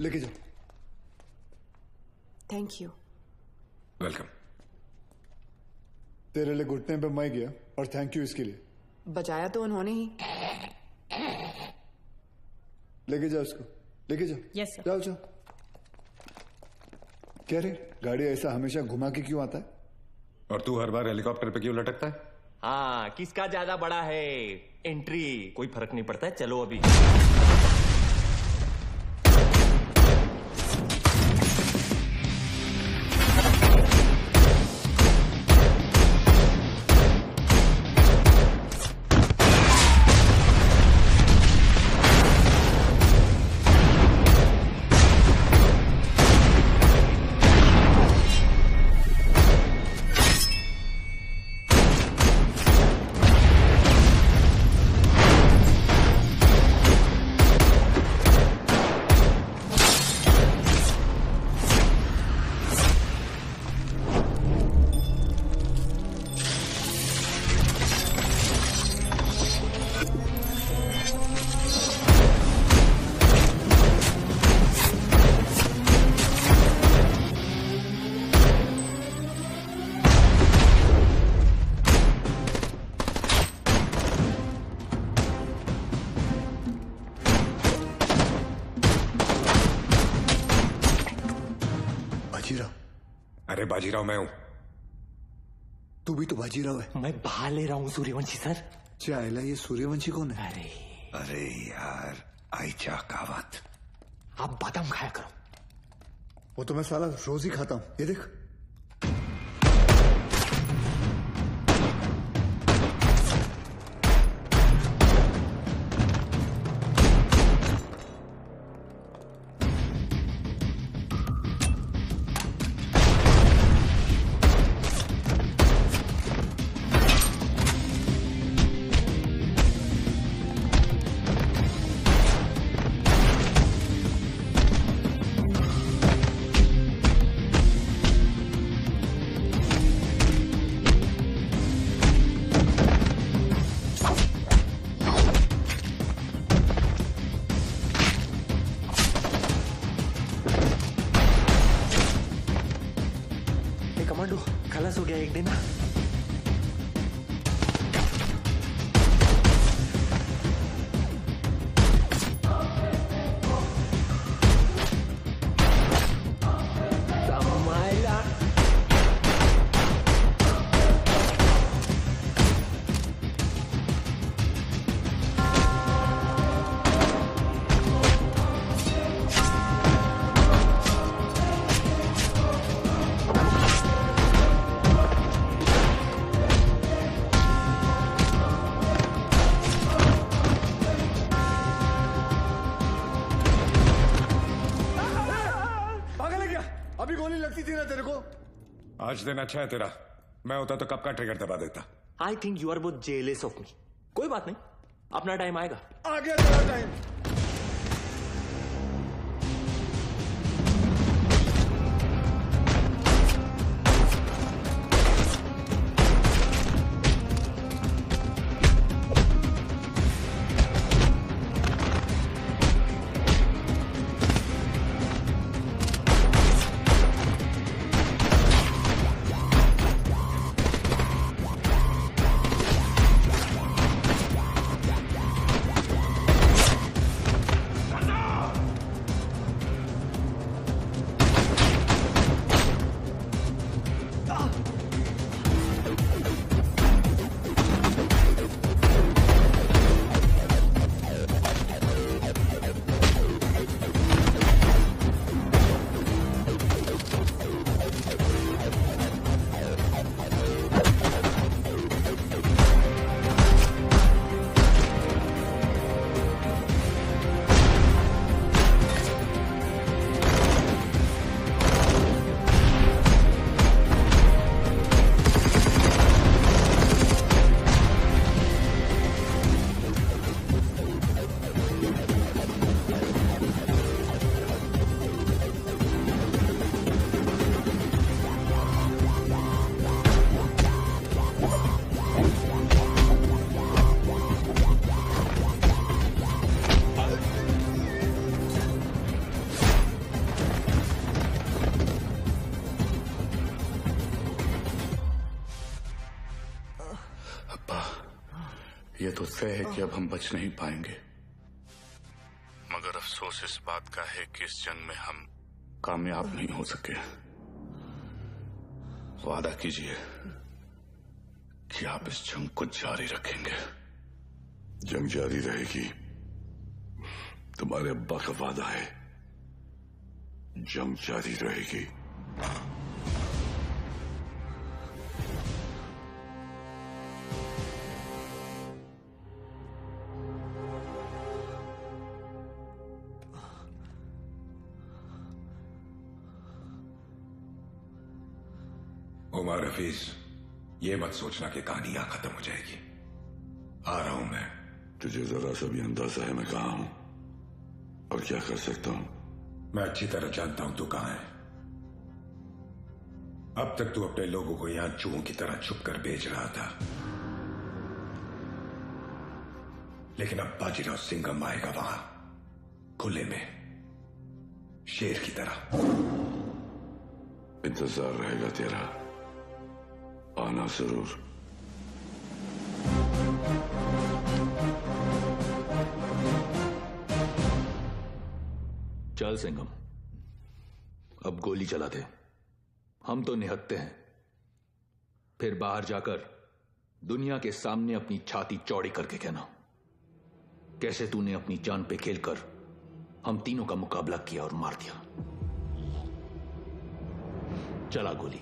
लेके जाओ. Thank you. वेलकम. तेरे लिए घुटने पे मैं गया और थैंक यू इसके लिए. बजाया तो उन्होंने ही. लेके जाओ इसको. लेके जाओ. Yes sir. जाओ. क्या रे, गाड़ी ऐसा हमेशा घुमा के क्यों आता है? और तू हर बार हेलीकॉप्टर पे क्यों लटकता है? हाँ, किसका ज्यादा बड़ा है एंट्री, कोई फर्क नहीं पड़ता है. चलो अभी. बाजीराव? अरे बाजीराव मैं हूं। तू भी तो बाजीराव है। मैं बाहर ले रहा हूँ सूर्यवंशी सर। चाइला ये सूर्यवंशी कौन है? अरे यार आइचा कावत। आप बादाम खाया करो। वो तो मैं साला रोज ही खाता हूँ, ये देख। कमांडो खलास हो गया एक दिन। अभी गोली लगती थी ना तेरे को। आज दिन अच्छा है तेरा, मैं होता तो कब का ट्रिगर दबा देता। I think you are both jealous of me. कोई बात नहीं, अपना टाइम आएगा। आ गया तेरा टाइम। ये तो तय है कि अब हम बच नहीं पाएंगे, मगर अफसोस इस बात का है कि इस जंग में हम कामयाब नहीं हो सके। वादा कीजिए कि आप इस जंग को जारी रखेंगे। जंग जारी रहेगी, तुम्हारे अब्बा का वादा है। जंग जारी रहेगी। उमर हफीज, ये मत सोचना कि कहानी यहां खत्म हो जाएगी। आ रहा हूं मैं। तुझे जरा सा भी अंदाजा है मैं कहां हूं और क्या कर सकता हूं? मैं अच्छी तरह जानता हूं तू कहां है। अब तक तू अपने लोगों को यहां चूहों की तरह छुप कर बेच रहा था, लेकिन अब बाजीराव सिंघम आएगा वहां खुले में, शेर की तरह। इंतजार रहेगा तेरा, आना जरूर। चल सिंघम, अब गोली चला दे। हम तो निहत्ते हैं, फिर बाहर जाकर दुनिया के सामने अपनी छाती चौड़ी करके कहना कैसे तूने अपनी जान पे खेलकर हम तीनों का मुकाबला किया और मार दिया। चला गोली।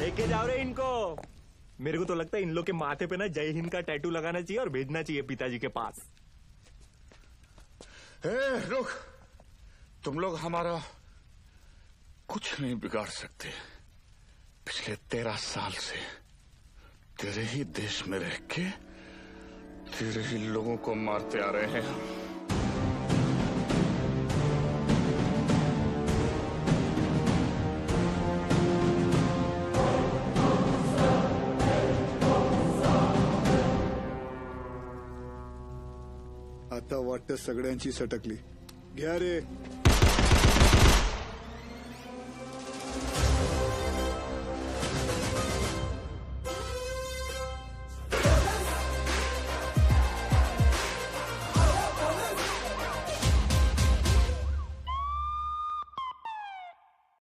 लेके जाओ रे इनको। मेरे को तो लगता है इन लोग के माथे पे ना जय हिंद का टैटू लगाना चाहिए और भेजना चाहिए पिताजी के पास। रुक, तुम लोग हमारा कुछ नहीं बिगाड़ सकते। पिछले 13 साल से तेरे ही देश में रह के तेरे ही लोगों को मारते आ रहे हैं हम। आता वाटतं सगळ्यांची सटकली। घ्या रे।